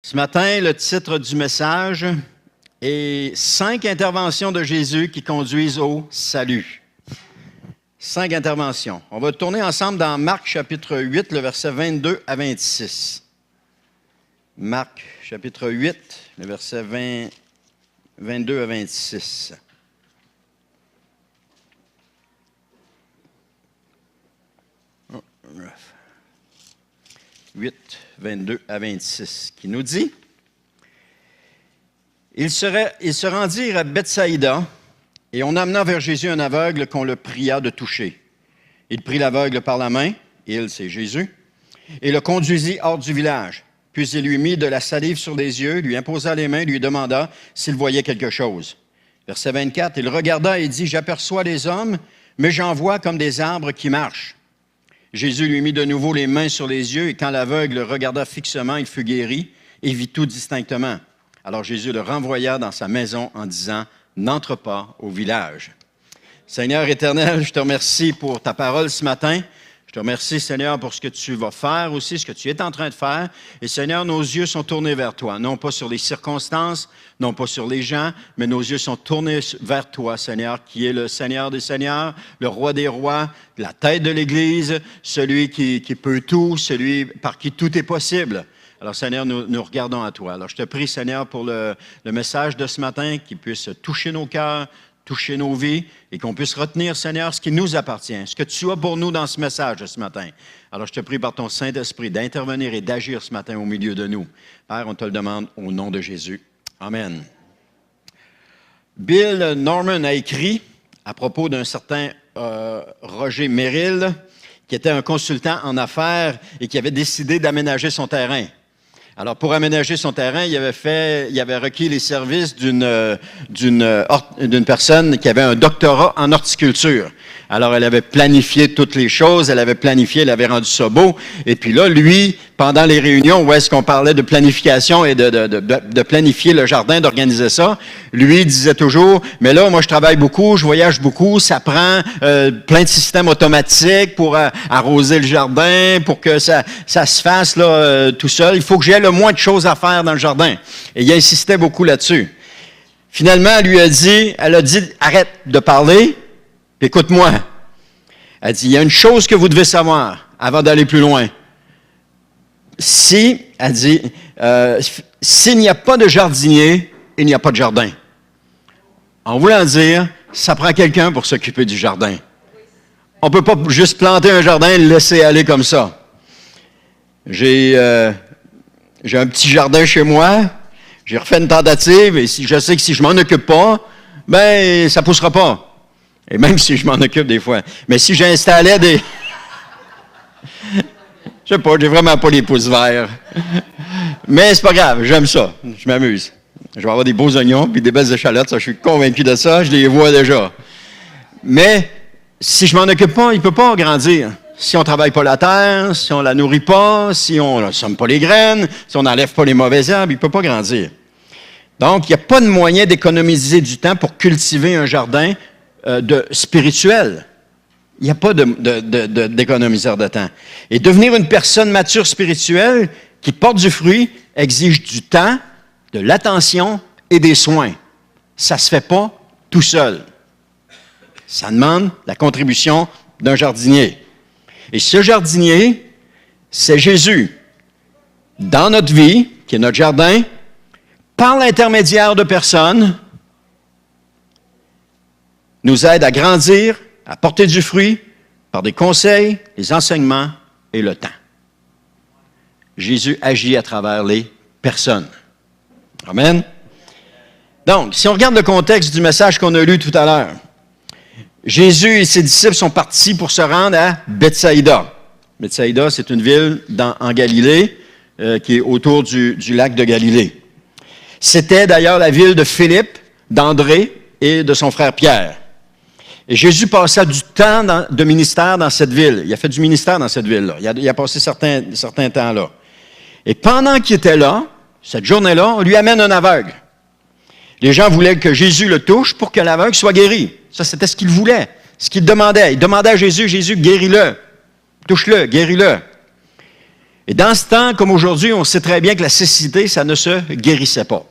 Ce matin, le titre du message est « 5 interventions de Jésus qui conduisent au salut ». 5 interventions. On va tourner ensemble dans Marc chapitre 8, le verset 22 à 26. Marc chapitre 8, le verset 22 à 26. 8, 22 à 26, qui nous dit « Ils se rendirent à Bethsaïda, et on amena vers Jésus un aveugle qu'on le pria de toucher. Il prit l'aveugle par la main, il, c'est Jésus, et le conduisit hors du village. Puis il lui mit de la salive sur les yeux, lui imposa les mains, lui demanda s'il voyait quelque chose. Verset 24, il regarda et dit « J'aperçois les hommes, mais j'en vois comme des arbres qui marchent. » Jésus lui mit de nouveau les mains sur les yeux, et quand l'aveugle regarda fixement, il fut guéri et vit tout distinctement. Alors Jésus le renvoya dans sa maison en disant « N'entre pas au village. » Seigneur éternel, je te remercie pour ta parole ce matin. Je te remercie, Seigneur, pour ce que tu vas faire aussi, ce que tu es en train de faire. Et Seigneur, nos yeux sont tournés vers toi, non pas sur les circonstances, non pas sur les gens, mais nos yeux sont tournés vers toi, Seigneur, qui est le Seigneur des Seigneurs, le Roi des Rois, la tête de l'Église, celui qui peut tout, celui par qui tout est possible. Alors, Seigneur, nous regardons à toi. Alors, je te prie, Seigneur, pour le message de ce matin, qui puisse toucher nos cœurs, toucher nos vies et qu'on puisse retenir, Seigneur, ce qui nous appartient, ce que tu as pour nous dans ce message de ce matin. Alors, je te prie par ton Saint-Esprit d'intervenir et d'agir ce matin au milieu de nous. Père, on te le demande au nom de Jésus. Amen. Bill Norman a écrit à propos d'un certain Roger Merrill, qui était un consultant en affaires et qui avait décidé d'aménager son terrain. Alors, pour aménager son terrain, il avait requis les services d'une personne qui avait un doctorat en horticulture. Alors, elle avait planifié toutes les choses, elle avait rendu ça beau. Et puis là, lui, pendant les réunions où est-ce qu'on parlait de planification et de planifier le jardin, d'organiser ça, lui disait toujours, mais là, moi, je travaille beaucoup, je voyage beaucoup, ça prend plein de systèmes automatiques pour arroser le jardin, pour que ça se fasse là tout seul. Il faut que j'aie le moins de choses à faire dans le jardin. Et il insistait beaucoup là-dessus. Finalement, elle a dit, arrête de parler, écoute-moi. Elle dit, il y a une chose que vous devez savoir avant d'aller plus loin. S'il n'y a pas de jardinier, il n'y a pas de jardin. En voulant dire, ça prend quelqu'un pour s'occuper du jardin. On ne peut pas juste planter un jardin et le laisser aller comme ça. J'ai un petit jardin chez moi, j'ai refait une tentative et je sais que si je m'en occupe pas, ben ça poussera pas. Et même si je m'en occupe des fois. Mais si j'installais des... Je sais pas, j'ai vraiment pas les pouces verts. Mais c'est pas grave, j'aime ça, je m'amuse. Je vais avoir des beaux oignons puis des belles échalotes, ça, je suis convaincu de ça, je les vois déjà. Mais si je m'en occupe pas, il peut pas grandir. Si on travaille pas la terre, si on la nourrit pas, si on ne sème pas les graines, si on n'enlève pas les mauvaises herbes, il peut pas grandir. Donc, il n'y a pas de moyen d'économiser du temps pour cultiver un jardin spirituel. Il n'y a pas d'économiseur de temps. Et devenir une personne mature spirituelle qui porte du fruit exige du temps, de l'attention et des soins. Ça ne se fait pas tout seul. Ça demande la contribution d'un jardinier. Et ce jardinier, c'est Jésus. Dans notre vie, qui est notre jardin, par l'intermédiaire de personnes, nous aide à grandir, à porter du fruit, par des conseils, des enseignements et le temps. Jésus agit à travers les personnes. Amen. Donc, si on regarde le contexte du message qu'on a lu tout à l'heure, Jésus et ses disciples sont partis pour se rendre à Bethsaïda. Bethsaïda, c'est une ville en Galilée qui est autour du lac de Galilée. C'était d'ailleurs la ville de Philippe, d'André et de son frère Pierre. Et Jésus passa du temps de ministère dans cette ville. Il a fait du ministère dans cette ville-là. Il a passé certains temps là. Et pendant qu'il était là, cette journée-là, on lui amène un aveugle. Les gens voulaient que Jésus le touche pour que l'aveugle soit guéri. Ça, c'était ce qu'il voulait, ce qu'il demandait. Il demandait à Jésus, Jésus, guéris-le. Touche-le, guéris-le. Et dans ce temps, comme aujourd'hui, on sait très bien que la cécité, ça ne se guérissait pas.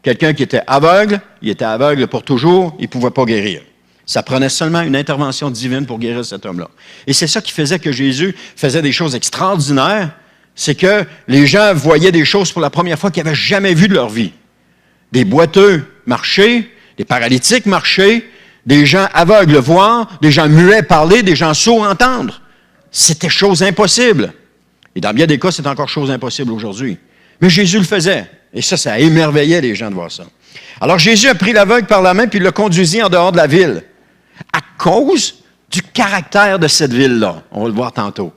Quelqu'un qui était aveugle, il était aveugle pour toujours, il ne pouvait pas guérir. Ça prenait seulement une intervention divine pour guérir cet homme-là. Et c'est ça qui faisait que Jésus faisait des choses extraordinaires, c'est que les gens voyaient des choses pour la première fois qu'ils n'avaient jamais vues de leur vie. Des boiteux marcher, des paralytiques marcher, des gens aveugles voir, des gens muets parler, des gens sourds entendre. C'était chose impossible. Et dans bien des cas, c'est encore chose impossible aujourd'hui. Mais Jésus le faisait. Et ça émerveillait les gens de voir ça. Alors Jésus a pris l'aveugle par la main puis il l'a conduit en dehors de la ville. À cause du caractère de cette ville-là. On va le voir tantôt.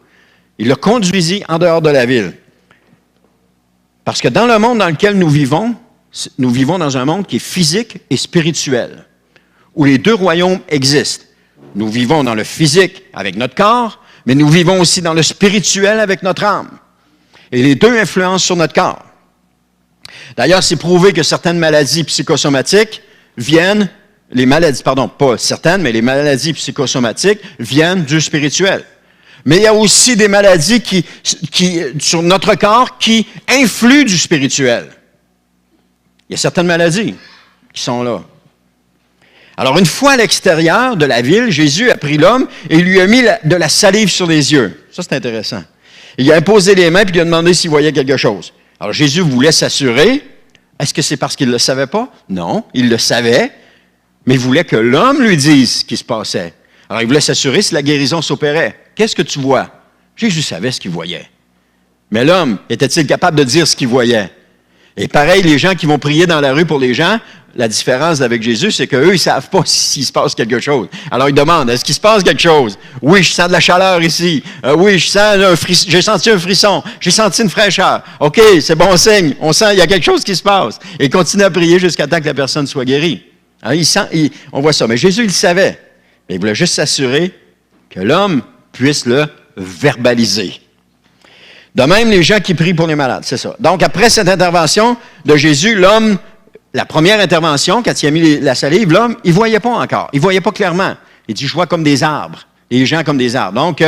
Il l'a conduit en dehors de la ville. Parce que dans le monde dans lequel nous vivons dans un monde qui est physique et spirituel, où les deux royaumes existent. Nous vivons dans le physique avec notre corps, mais nous vivons aussi dans le spirituel avec notre âme. Et les deux influencent sur notre corps. D'ailleurs, c'est prouvé que certaines maladies psychosomatiques viennent, les maladies psychosomatiques viennent du spirituel. Mais il y a aussi des maladies qui sur notre corps qui influent du spirituel. Il y a certaines maladies qui sont là. Alors, une fois à l'extérieur de la ville, Jésus a pris l'homme et lui a mis de la salive sur les yeux. Ça, c'est intéressant. Il a imposé les mains et il a demandé s'il voyait quelque chose. Alors, Jésus voulait s'assurer. Est-ce que c'est parce qu'il ne le savait pas? Non, il le savait, mais il voulait que l'homme lui dise ce qui se passait. Alors, il voulait s'assurer si la guérison s'opérait. Qu'est-ce que tu vois? Jésus savait ce qu'il voyait. Mais l'homme, était-il capable de dire ce qu'il voyait? Et pareil, les gens qui vont prier dans la rue pour les gens, la différence avec Jésus, c'est qu'eux, ils ne savent pas s'il se passe quelque chose. Alors, ils demandent, est-ce qu'il se passe quelque chose? Oui, je sens de la chaleur ici. Oui, j'ai senti un frisson. J'ai senti une fraîcheur. OK, c'est bon signe. On sent, il y a quelque chose qui se passe. Et ils continuent à prier jusqu'à temps que la personne soit guérie. Alors, on voit ça. Mais Jésus, il le savait. Mais il voulait juste s'assurer que l'homme puisse le verbaliser. De même, les gens qui prient pour les malades, c'est ça. Donc, après cette intervention de Jésus, l'homme, la première intervention, quand il a mis la salive, l'homme, il ne voyait pas encore. Il ne voyait pas clairement. Il dit, je vois comme des arbres. Les gens comme des arbres. Donc,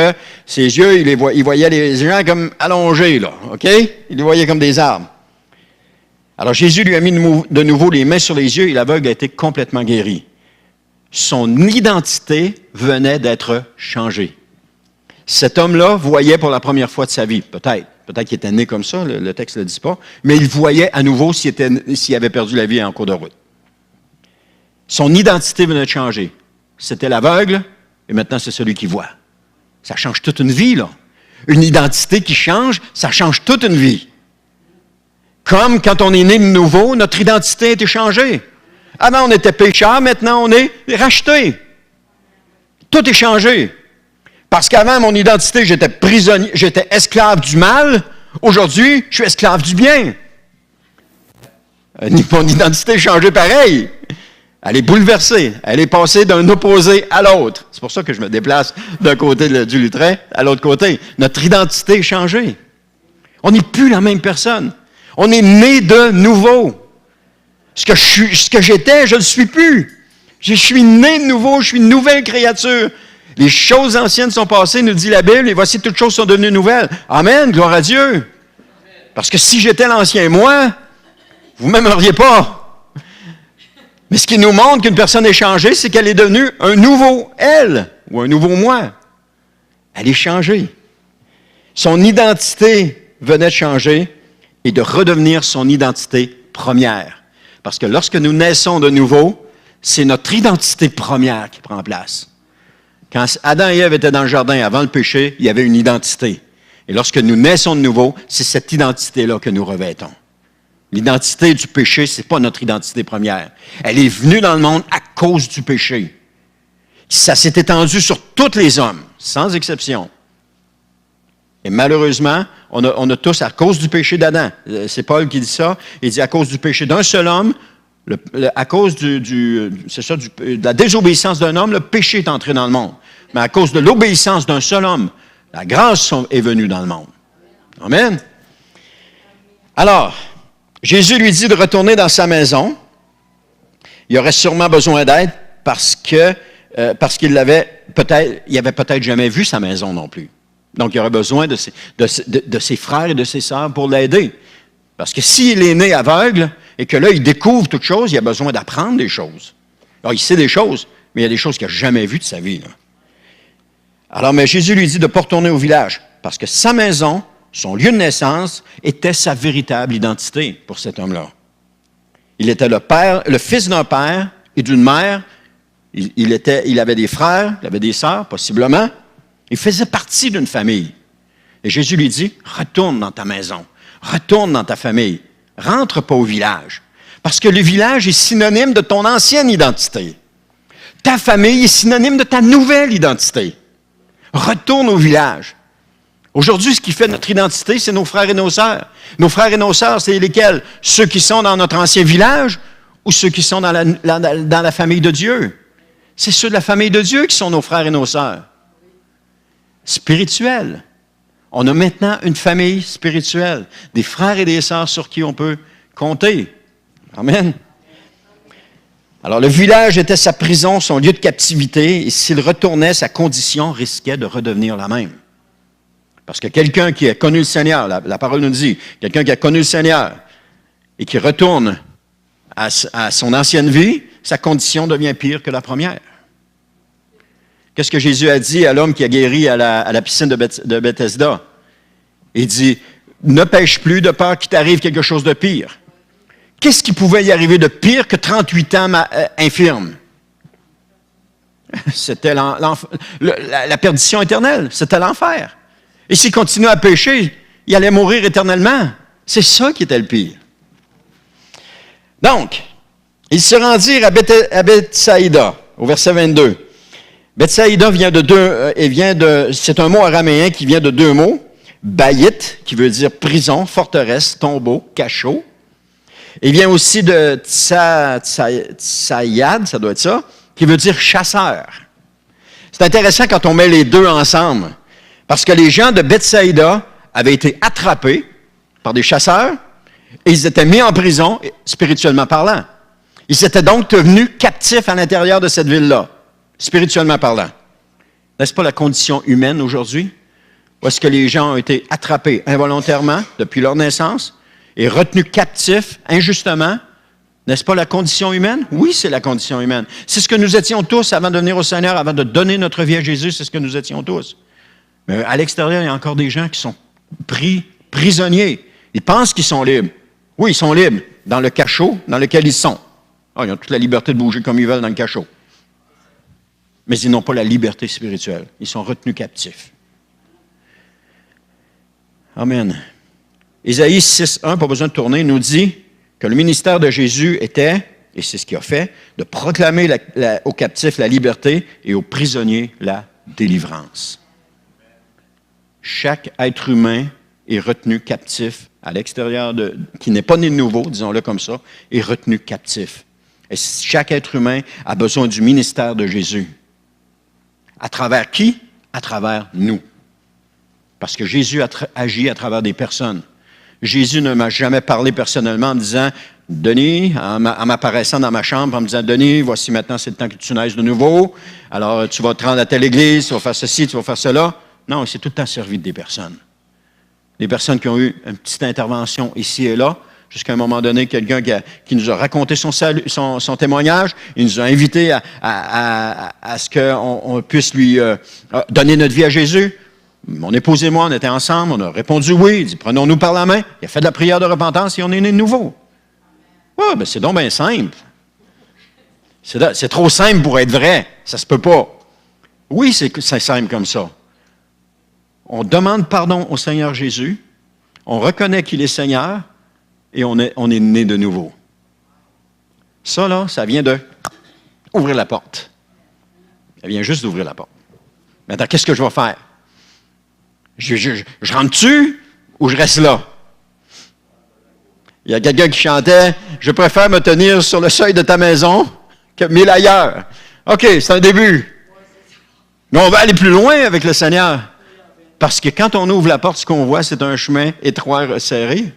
ses yeux, il voyait les gens comme allongés, là. OK? Il les voyait comme des arbres. Alors, Jésus lui a mis de nouveau les mains sur les yeux et l'aveugle a été complètement guéri. Son identité venait d'être changée. Cet homme-là voyait pour la première fois de sa vie, peut-être. Peut-être qu'il était né comme ça, le texte ne le dit pas, mais il voyait à nouveau s'il avait perdu la vie en cours de route. Son identité venait de changer. C'était l'aveugle, et maintenant c'est celui qui voit. Ça change toute une vie, là. Une identité qui change, ça change toute une vie. Comme quand on est né de nouveau, notre identité a été changée. Avant, on était pécheur, maintenant on est racheté. Tout est changé. Parce qu'avant, mon identité, j'étais prisonnier, j'étais esclave du mal. Aujourd'hui, je suis esclave du bien. Mon identité a changé pareil. Elle est bouleversée. Elle est passée d'un opposé à l'autre. C'est pour ça que je me déplace d'un côté du lutrin à l'autre côté. Notre identité est changée. On n'est plus la même personne. On est né de nouveau. Ce que j'étais, je ne le suis plus. Je suis né de nouveau, je suis une nouvelle créature. Les choses anciennes sont passées, nous dit la Bible, et voici toutes choses sont devenues nouvelles. Amen, gloire à Dieu. Parce que si j'étais l'ancien moi, vous ne m'aimeriez pas. Mais ce qui nous montre qu'une personne est changée, c'est qu'elle est devenue un nouveau elle, ou un nouveau moi. Elle est changée. Son identité venait de changer et de redevenir son identité première. Parce que lorsque nous naissons de nouveau, c'est notre identité première qui prend place. Quand Adam et Ève étaient dans le jardin avant le péché, il y avait une identité. Et lorsque nous naissons de nouveau, c'est cette identité-là que nous revêtons. L'identité du péché, ce n'est pas notre identité première. Elle est venue dans le monde à cause du péché. Ça s'est étendu sur tous les hommes, sans exception. Et malheureusement, on a tous, à cause du péché d'Adam, c'est Paul qui dit ça, il dit à cause du péché d'un seul homme, à cause de la désobéissance d'un homme, le péché est entré dans le monde. Mais à cause de l'obéissance d'un seul homme, la grâce est venue dans le monde. Amen. Alors, Jésus lui dit de retourner dans sa maison. Il aurait sûrement besoin d'aide parce qu'il avait peut-être jamais vu sa maison non plus. Donc, il aurait besoin de ses frères et de ses sœurs pour l'aider. Parce que s'il est né aveugle et que là, il découvre toute chose, il a besoin d'apprendre des choses. Alors, il sait des choses, mais il y a des choses qu'il n'a jamais vues de sa vie, là. Alors, mais Jésus lui dit de ne pas retourner au village, parce que sa maison, son lieu de naissance, était sa véritable identité pour cet homme-là. Il était le fils d'un père et d'une mère. Il avait des frères, il avait des sœurs, possiblement. Il faisait partie d'une famille. Et Jésus lui dit, retourne dans ta maison, retourne dans ta famille, rentre pas au village. Parce que le village est synonyme de ton ancienne identité. Ta famille est synonyme de ta nouvelle identité. Retourne au village. Aujourd'hui, ce qui fait notre identité, c'est nos frères et nos sœurs. Nos frères et nos sœurs, c'est lesquels? Ceux qui sont dans notre ancien village ou ceux qui sont dans la famille de Dieu? C'est ceux de la famille de Dieu qui sont nos frères et nos sœurs. Spirituels. On a maintenant une famille spirituelle, des frères et des sœurs sur qui on peut compter. Amen. Alors, le village était sa prison, son lieu de captivité, et s'il retournait, sa condition risquait de redevenir la même. Parce que quelqu'un qui a connu le Seigneur, la parole nous dit, quelqu'un qui a connu le Seigneur et qui retourne à son ancienne vie, sa condition devient pire que la première. Qu'est-ce que Jésus a dit à l'homme qui a guéri à la piscine de Bethesda? Il dit, ne pêche plus de peur qu'il t'arrive quelque chose de pire. Qu'est-ce qui pouvait y arriver de pire que 38 ans infirme? C'était la perdition éternelle, c'était l'enfer. Et s'il continuait à pécher, il allait mourir éternellement. C'est ça qui était le pire. Donc, ils se rendirent à Bethsaïda, au verset 22. Bethsaïda c'est un mot araméen qui vient de deux mots. Bayit, qui veut dire prison, forteresse, tombeau, cachot. Il vient aussi de Tsayad, ça doit être ça, qui veut dire chasseur. C'est intéressant quand on met les deux ensemble, parce que les gens de Bethsaïda avaient été attrapés par des chasseurs et ils étaient mis en prison, spirituellement parlant. Ils étaient donc devenus captifs à l'intérieur de cette ville-là, spirituellement parlant. N'est-ce pas la condition humaine aujourd'hui? Où est-ce que les gens ont été attrapés involontairement depuis leur naissance et retenus captifs injustement? N'est-ce pas la condition humaine? Oui, c'est la condition humaine. C'est ce que nous étions tous avant de venir au Seigneur, avant de donner notre vie à Jésus, c'est ce que nous étions tous. Mais à l'extérieur, il y a encore des gens qui sont prisonniers. Ils pensent qu'ils sont libres. Oui, ils sont libres dans le cachot dans lequel ils sont. Ils ont toute la liberté de bouger comme ils veulent dans le cachot. Mais ils n'ont pas la liberté spirituelle. Ils sont retenus captifs. Amen. Ésaïe 6.1, pas besoin de tourner, nous dit que le ministère de Jésus était, et c'est ce qu'il a fait, de proclamer aux captifs la liberté et aux prisonniers la délivrance. Chaque être humain est retenu captif à l'extérieur, qui n'est pas né de nouveau, disons-le comme ça, est retenu captif. Et chaque être humain a besoin du ministère de Jésus. À travers qui? À travers nous. Parce que Jésus agit à travers des personnes. Jésus ne m'a jamais parlé personnellement en me disant, Denis, en m'apparaissant dans ma chambre, en me disant, Denis, voici maintenant, c'est le temps que tu naisses de nouveau. Alors, tu vas te rendre à telle église, tu vas faire ceci, tu vas faire cela. Non, il s'est tout le temps servi des personnes. Des personnes qui ont eu une petite intervention ici et là, jusqu'à un moment donné, quelqu'un qui nous a raconté son témoignage, il nous a invités à ce qu'on puisse lui donner notre vie à Jésus. Mon épouse et moi, on était ensemble, on a répondu oui, il dit, prenons-nous par la main. Il a fait de la prière de repentance et on est né de nouveau. Oui, bien c'est donc bien simple. C'est trop simple pour être vrai. Ça se peut pas. Oui, c'est simple comme ça. On demande pardon au Seigneur Jésus, on reconnaît qu'il est Seigneur et on est né de nouveau. Ça, là, ça vient d'ouvrir la porte. Ça vient juste d'ouvrir la porte. Maintenant, qu'est-ce que je vais faire? Je rentre-tu ou je reste là? Il y a quelqu'un qui chantait « Je préfère me tenir sur le seuil de ta maison que 1000 ailleurs. » OK, c'est un début. Mais on va aller plus loin avec le Seigneur. Parce que quand on ouvre la porte, ce qu'on voit, c'est un chemin étroit, resserré,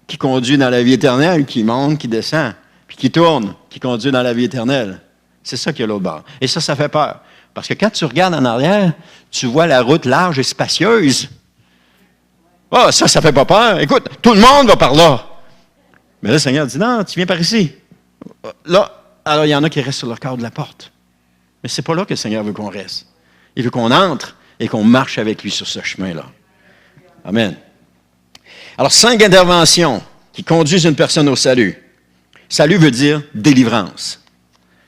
qui conduit dans la vie éternelle, qui monte, qui descend, puis qui tourne, qui conduit dans la vie éternelle. C'est ça qu'il y a l'autre bord. Et ça fait peur. Parce que quand tu regardes en arrière, tu vois la route large et spacieuse. Ah, ça fait pas peur. Écoute, tout le monde va par là. Mais là, le Seigneur dit, non, tu viens par ici. Là, alors il y en a qui restent sur le cadre de la porte. Mais c'est pas là que le Seigneur veut qu'on reste. Il veut qu'on entre et qu'on marche avec lui sur ce chemin-là. Amen. Alors, 5 interventions qui conduisent une personne au salut. Salut veut dire délivrance.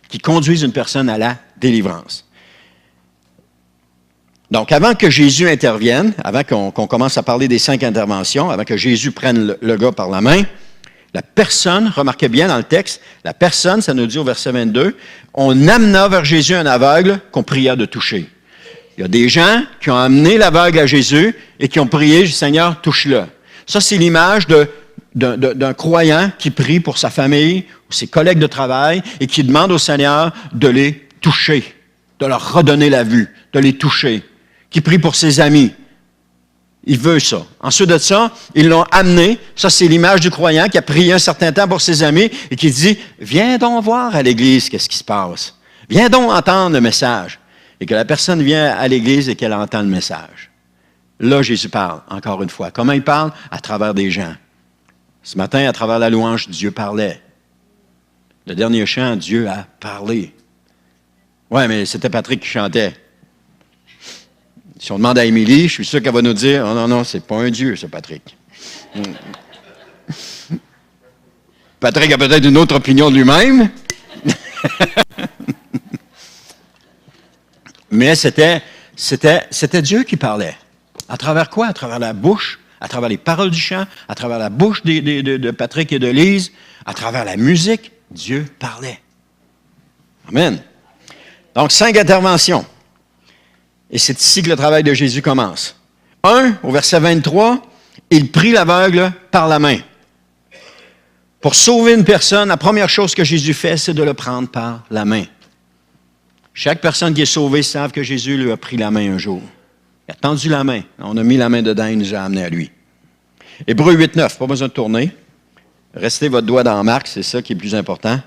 Qui conduisent une personne à la délivrance. Donc, avant que Jésus intervienne, avant qu'on commence à parler des 5 interventions, avant que Jésus prenne le gars par la main, la personne, remarquez bien dans le texte, la personne, ça nous dit au verset 22, on amena vers Jésus un aveugle qu'on pria de toucher. Il y a des gens qui ont amené l'aveugle à Jésus et qui ont prié, Seigneur, touche-le. Ça, c'est l'image d'un croyant qui prie pour sa famille ou ses collègues de travail et qui demande au Seigneur de les toucher, de leur redonner la vue, de les toucher, qui prie pour ses amis. Il veut ça. Ensuite de ça, ils l'ont amené. Ça, c'est l'image du croyant qui a prié un certain temps pour ses amis et qui dit, viens donc voir à l'église qu'est-ce qui se passe. Viens donc entendre le message. Et que la personne vient à l'église et qu'elle entend le message. Là, Jésus parle, encore une fois. Comment il parle? À travers des gens. Ce matin, à travers la louange, Dieu parlait. Le dernier chant, Dieu a parlé. Oui, mais c'était Patrick qui chantait. Si on demande à Émilie, je suis sûr qu'elle va nous dire, oh non, c'est pas un Dieu, ce Patrick. Patrick a peut-être une autre opinion de lui-même. Mais c'était Dieu qui parlait. À travers quoi? À travers la bouche, à travers les paroles du chant, à travers la bouche de Patrick et de Lise, à travers la musique, Dieu parlait. Amen. Donc, 5 interventions. Et c'est ici que le travail de Jésus commence. 1, au verset 23, il prit l'aveugle par la main. Pour sauver une personne, la première chose que Jésus fait, c'est de le prendre par la main. Chaque personne qui est sauvée savent que Jésus lui a pris la main un jour. Il a tendu la main. On a mis la main dedans et il nous a amenés à lui. Hébreux 8, 9, pas besoin de tourner. Restez votre doigt dans Marc, c'est ça qui est plus important.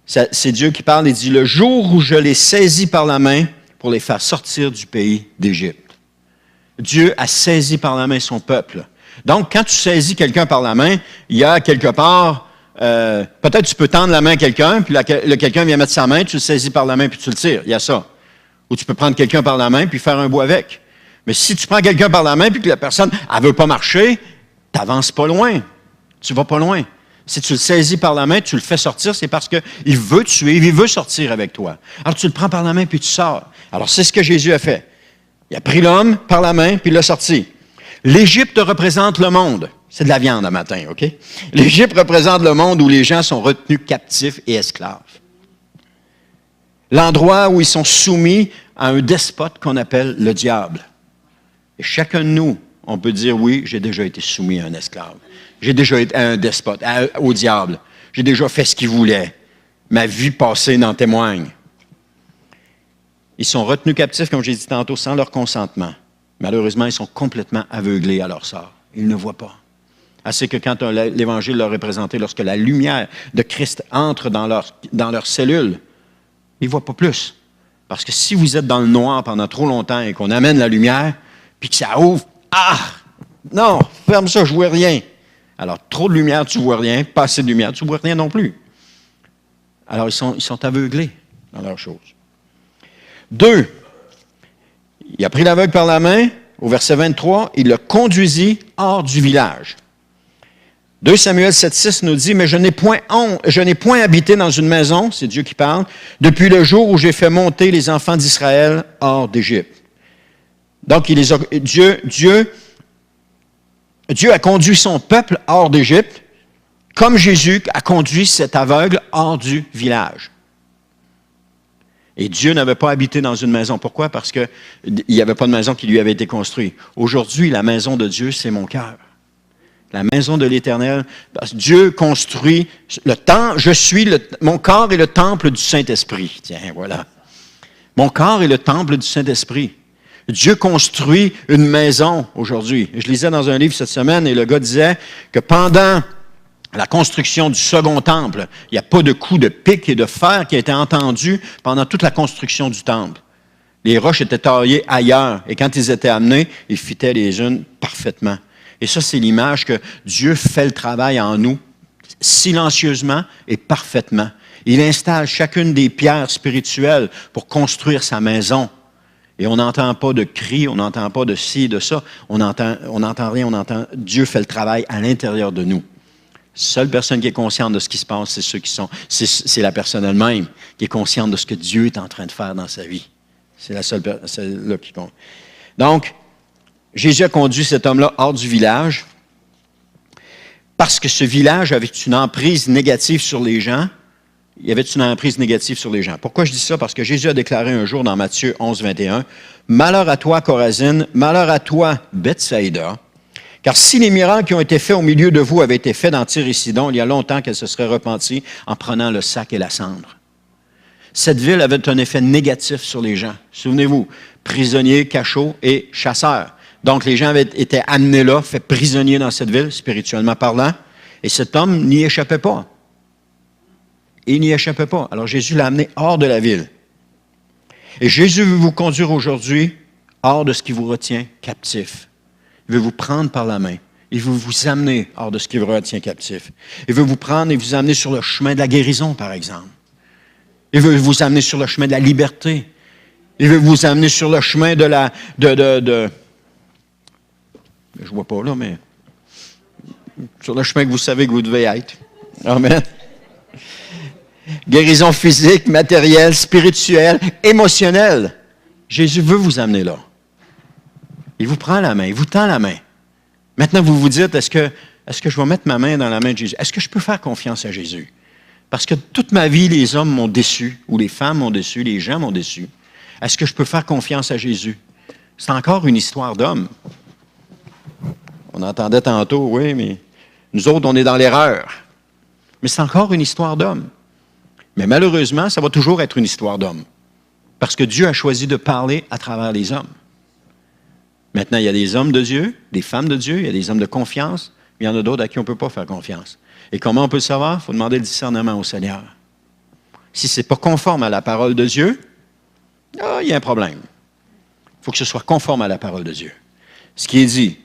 C'est Dieu qui parle et dit, le jour où je les saisis par la main pour les faire sortir du pays d'Égypte. Dieu a saisi par la main son peuple. Donc, quand tu saisis quelqu'un par la main, il y a quelque part, peut-être tu peux tendre la main à quelqu'un, puis le quelqu'un vient mettre sa main, tu le saisis par la main, puis tu le tires. Il y a ça. Ou tu peux prendre quelqu'un par la main, puis faire un bout avec. Mais si tu prends quelqu'un par la main, puis que la personne, elle veut pas marcher, tu n'avances pas loin. Tu vas pas loin. Si tu le saisis par la main, tu le fais sortir, c'est parce qu'il veut te suivre, il veut sortir avec toi. Alors, tu le prends par la main, puis tu sors. Alors, c'est ce que Jésus a fait. Il a pris l'homme par la main, puis il l'a sorti. L'Égypte représente le monde. C'est de la viande à matin, OK? L'Égypte représente le monde où les gens sont retenus captifs et esclaves. L'endroit où ils sont soumis à un despote qu'on appelle le diable. Et chacun de nous, on peut dire, oui, j'ai déjà été soumis à un esclave. J'ai déjà été à un despote, au diable. J'ai déjà fait ce qu'il voulait. Ma vie passée n'en témoigne. Ils sont retenus captifs, comme j'ai dit tantôt, sans leur consentement. Malheureusement, ils sont complètement aveuglés à leur sort. Ils ne voient pas. Assez que quand l'Évangile leur est présenté, lorsque la lumière de Christ entre dans leur cellule, ils ne voient pas plus. Parce que si vous êtes dans le noir pendant trop longtemps et qu'on amène la lumière, puis que ça ouvre, non, ferme ça, je ne vois rien. Alors, trop de lumière, tu ne vois rien. Pas assez de lumière, tu ne vois rien non plus. Alors, ils sont aveuglés dans leurs choses. 2, il a pris l'aveugle par la main, au verset 23, il le conduisit hors du village. 2 Samuel 7,6 nous dit, « Mais je n'ai point habité dans une maison, c'est Dieu qui parle, depuis le jour où j'ai fait monter les enfants d'Israël hors d'Égypte. » Donc, Dieu a conduit son peuple hors d'Égypte, comme Jésus a conduit cet aveugle hors du village. Et Dieu n'avait pas habité dans une maison. Pourquoi? Parce qu'il n'y avait pas de maison qui lui avait été construite. Aujourd'hui, la maison de Dieu, c'est mon cœur. La maison de l'Éternel, parce que Dieu construit le temple. Mon corps est le temple du Saint-Esprit. Tiens, voilà. Mon corps est le temple du Saint-Esprit. Dieu construit une maison aujourd'hui. Je lisais dans un livre cette semaine et le gars disait que pendant la construction du second temple, il n'y a pas de coup de pic et de fer qui a été entendu pendant toute la construction du temple. Les roches étaient taillées ailleurs. Et quand ils étaient amenés, ils fitaient les unes parfaitement. Et ça, c'est l'image que Dieu fait le travail en nous, silencieusement et parfaitement. Il installe chacune des pierres spirituelles pour construire sa maison. Et on n'entend pas de cris, on n'entend pas de ci, de ça. On n'entend rien, on entend Dieu fait le travail à l'intérieur de nous. Seule personne qui est consciente de ce qui se passe, c'est la personne elle-même qui est consciente de ce que Dieu est en train de faire dans sa vie. C'est la seule celle-là qui compte. Donc, Jésus a conduit cet homme-là hors du village parce que ce village avait une emprise négative sur les gens. Il y avait une emprise négative sur les gens. Pourquoi je dis ça? Parce que Jésus a déclaré un jour dans Matthieu 11, 21, « Malheur à toi, Chorazine, malheur à toi, Bethsaïda, car si les miracles qui ont été faits au milieu de vous avaient été faits dans Tyr et Sidon, il y a longtemps qu'elle se serait repentie en prenant le sac et la cendre. » Cette ville avait un effet négatif sur les gens. Souvenez-vous, prisonniers, cachots et chasseurs. Donc, les gens avaient été amenés là, faits prisonniers dans cette ville, spirituellement parlant, et cet homme n'y échappait pas. Il n'y échappait pas. Alors, Jésus l'a amené hors de la ville. Et Jésus veut vous conduire aujourd'hui hors de ce qui vous retient captif. Il veut vous prendre par la main. Il veut vous amener hors de ce qui vous retient captif. Il veut vous prendre et vous amener sur le chemin de la guérison, par exemple. Il veut vous amener sur le chemin de la liberté. Il veut vous amener sur le chemin de la... je ne vois pas là, mais... sur le chemin que vous savez que vous devez être. Amen. Guérison physique, matérielle, spirituelle, émotionnelle. Jésus veut vous amener là. Il vous prend la main, il vous tend la main. Maintenant, vous vous dites, est-ce que je vais mettre ma main dans la main de Jésus? Est-ce que je peux faire confiance à Jésus? Parce que toute ma vie, les hommes m'ont déçu, ou les femmes m'ont déçu, les gens m'ont déçu. Est-ce que je peux faire confiance à Jésus? C'est encore une histoire d'homme. On entendait tantôt, oui, mais nous autres, on est dans l'erreur. Mais c'est encore une histoire d'homme. Mais malheureusement, ça va toujours être une histoire d'homme. Parce que Dieu a choisi de parler à travers les hommes. Maintenant, il y a des hommes de Dieu, des femmes de Dieu, il y a des hommes de confiance, mais il y en a d'autres à qui on ne peut pas faire confiance. Et comment on peut le savoir? Il faut demander le discernement au Seigneur. Si ce n'est pas conforme à la parole de Dieu, il y a un problème. Il faut que ce soit conforme à la parole de Dieu. Ce qui est dit.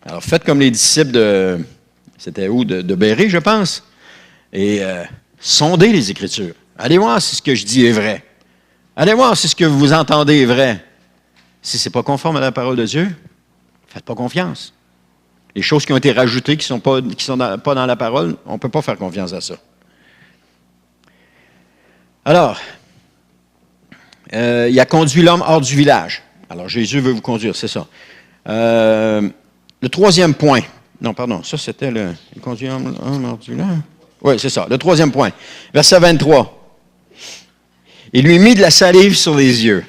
Alors, faites comme les disciples de Bérée, je pense, et sondez les Écritures. Allez voir si ce que je dis est vrai. Allez voir si ce que vous entendez est vrai. Si ce n'est pas conforme à la parole de Dieu, faites pas confiance. Les choses qui ont été rajoutées, qui ne sont pas dans la parole, on ne peut pas faire confiance à ça. Alors, il a conduit l'homme hors du village. Alors, Jésus veut vous conduire, c'est ça. Le troisième point. Non, pardon, ça c'était le... Il conduit l'homme hors du village. Oui, c'est ça. Le troisième point. Verset 23. Il lui mit de la salive sur les yeux.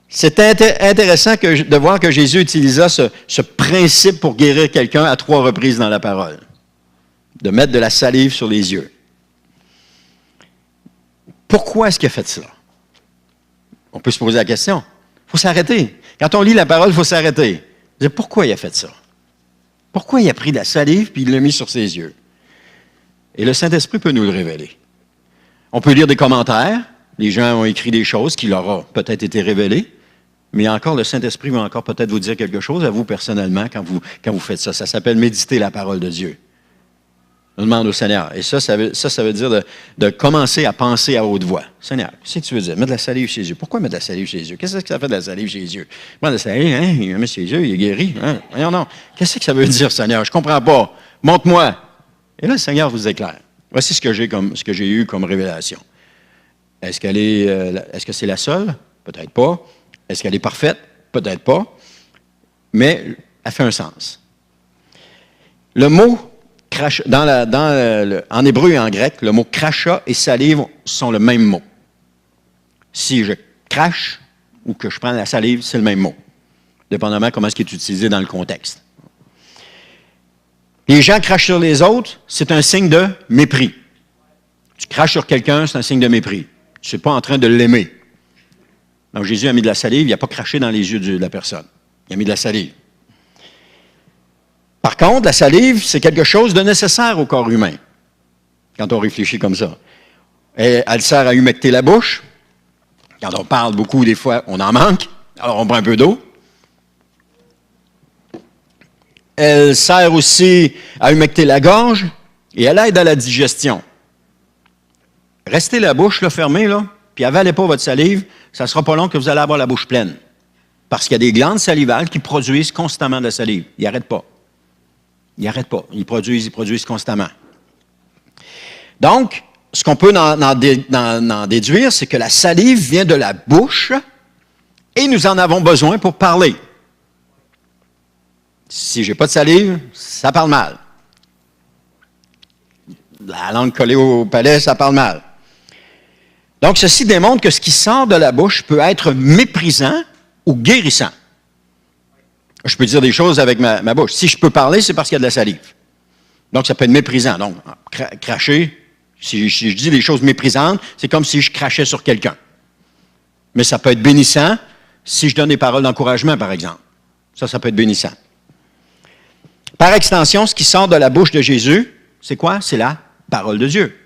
C'est intéressant de voir que Jésus utilisa ce principe pour guérir quelqu'un à 3 reprises dans la parole. De mettre de la salive sur les yeux. Pourquoi est-ce qu'il a fait ça? On peut se poser la question. Il faut s'arrêter. Quand on lit la parole, il faut s'arrêter. Pourquoi il a fait ça? Pourquoi il a pris de la salive et il l'a mis sur ses yeux? Et le Saint-Esprit peut nous le révéler. On peut lire des commentaires. Les gens ont écrit des choses qui leur ont peut-être été révélées. Mais encore, le Saint-Esprit va encore peut-être vous dire quelque chose à vous personnellement quand vous faites ça. Ça s'appelle méditer la parole de Dieu. On demande au Seigneur. Et ça veut dire de commencer à penser à haute voix. Seigneur, qu'est-ce que tu veux dire? Mettre de la salive chez Jésus. Pourquoi mettre de la salive chez Jésus? Qu'est-ce que ça fait de la salive chez Jésus? Moi, de la salive, il a mis chez Jésus, il est guéri. Hein? Voyons, non. Qu'est-ce que ça veut dire, Seigneur? Je ne comprends pas. Montre-moi. Et là, le Seigneur vous éclaire. Voici ce que j'ai eu comme révélation. Est-ce que c'est la seule? Peut-être pas. Est-ce qu'elle est parfaite? Peut-être pas. Mais elle fait un sens. Le mot en hébreu et en grec, le mot crachat et salive sont le même mot. Si je crache ou que je prends la salive, c'est le même mot. Dépendamment comment est-ce qu'il est utilisé dans le contexte. Les gens crachent sur les autres, c'est un signe de mépris. Tu craches sur quelqu'un, c'est un signe de mépris. Tu n'es pas en train de l'aimer. Donc Jésus a mis de la salive, il n'a pas craché dans les yeux de la personne. Il a mis de la salive. Par contre, la salive, c'est quelque chose de nécessaire au corps humain, quand on réfléchit comme ça. Et elle sert à humecter la bouche. Quand on parle beaucoup, des fois, on en manque, alors on prend un peu d'eau. Elle sert aussi à humecter la gorge et elle aide à la digestion. Restez la bouche là, fermée, là, puis avalez pas votre salive, ça ne sera pas long que vous allez avoir la bouche pleine. Parce qu'il y a des glandes salivales qui produisent constamment de la salive. Ils n'arrêtent pas. Ils n'arrêtent pas. Ils produisent constamment. Donc, ce qu'on peut en déduire, c'est que la salive vient de la bouche et nous en avons besoin pour parler. Si je n'ai pas de salive, ça parle mal. La langue collée au palais, ça parle mal. Donc, ceci démontre que ce qui sort de la bouche peut être méprisant ou guérissant. Je peux dire des choses avec ma bouche. Si je peux parler, c'est parce qu'il y a de la salive. Donc, ça peut être méprisant. Donc, cracher, si je dis des choses méprisantes, c'est comme si je crachais sur quelqu'un. Mais ça peut être bénissant si je donne des paroles d'encouragement, par exemple. Ça peut être bénissant. Par extension, ce qui sort de la bouche de Jésus, c'est quoi? C'est la parole de Dieu.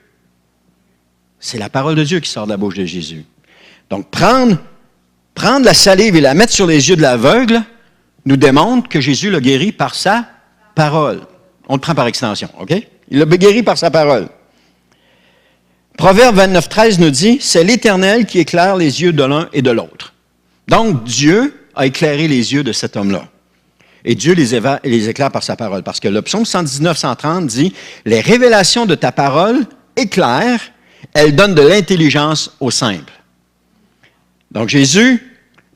C'est la parole de Dieu qui sort de la bouche de Jésus. Donc, prendre la salive et la mettre sur les yeux de l'aveugle nous démontre que Jésus l'a guéri par sa parole. On le prend par extension, OK? Il l'a guéri par sa parole. Proverbe 29:13 nous dit, « C'est l'Éternel qui éclaire les yeux de l'un et de l'autre. » Donc, Dieu a éclairé les yeux de cet homme-là. Et Dieu les éclaire par sa parole. Parce que le psaume 119-130 dit, « Les révélations de ta parole éclairent, elles donnent de l'intelligence aux simples. » Donc, Jésus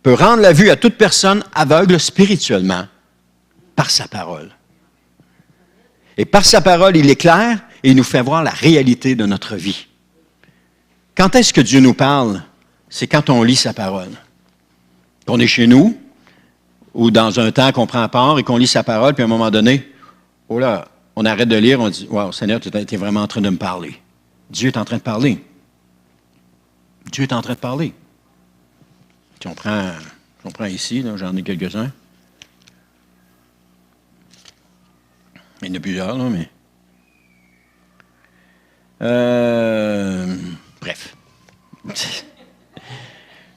peut rendre la vue à toute personne aveugle spirituellement par sa parole. Et par sa parole, il éclaire et il nous fait voir la réalité de notre vie. Quand est-ce que Dieu nous parle? C'est quand on lit sa parole. On est chez nous, ou dans un temps qu'on prend part et qu'on lit sa parole, puis à un moment donné, oh là, on arrête de lire, on dit, « Wow, Seigneur, tu es vraiment en train de me parler. » Dieu est en train de parler. Dieu est en train de parler. Si on prend ici, là, j'en ai quelques-uns. Il y en a plusieurs, là, mais... Bref.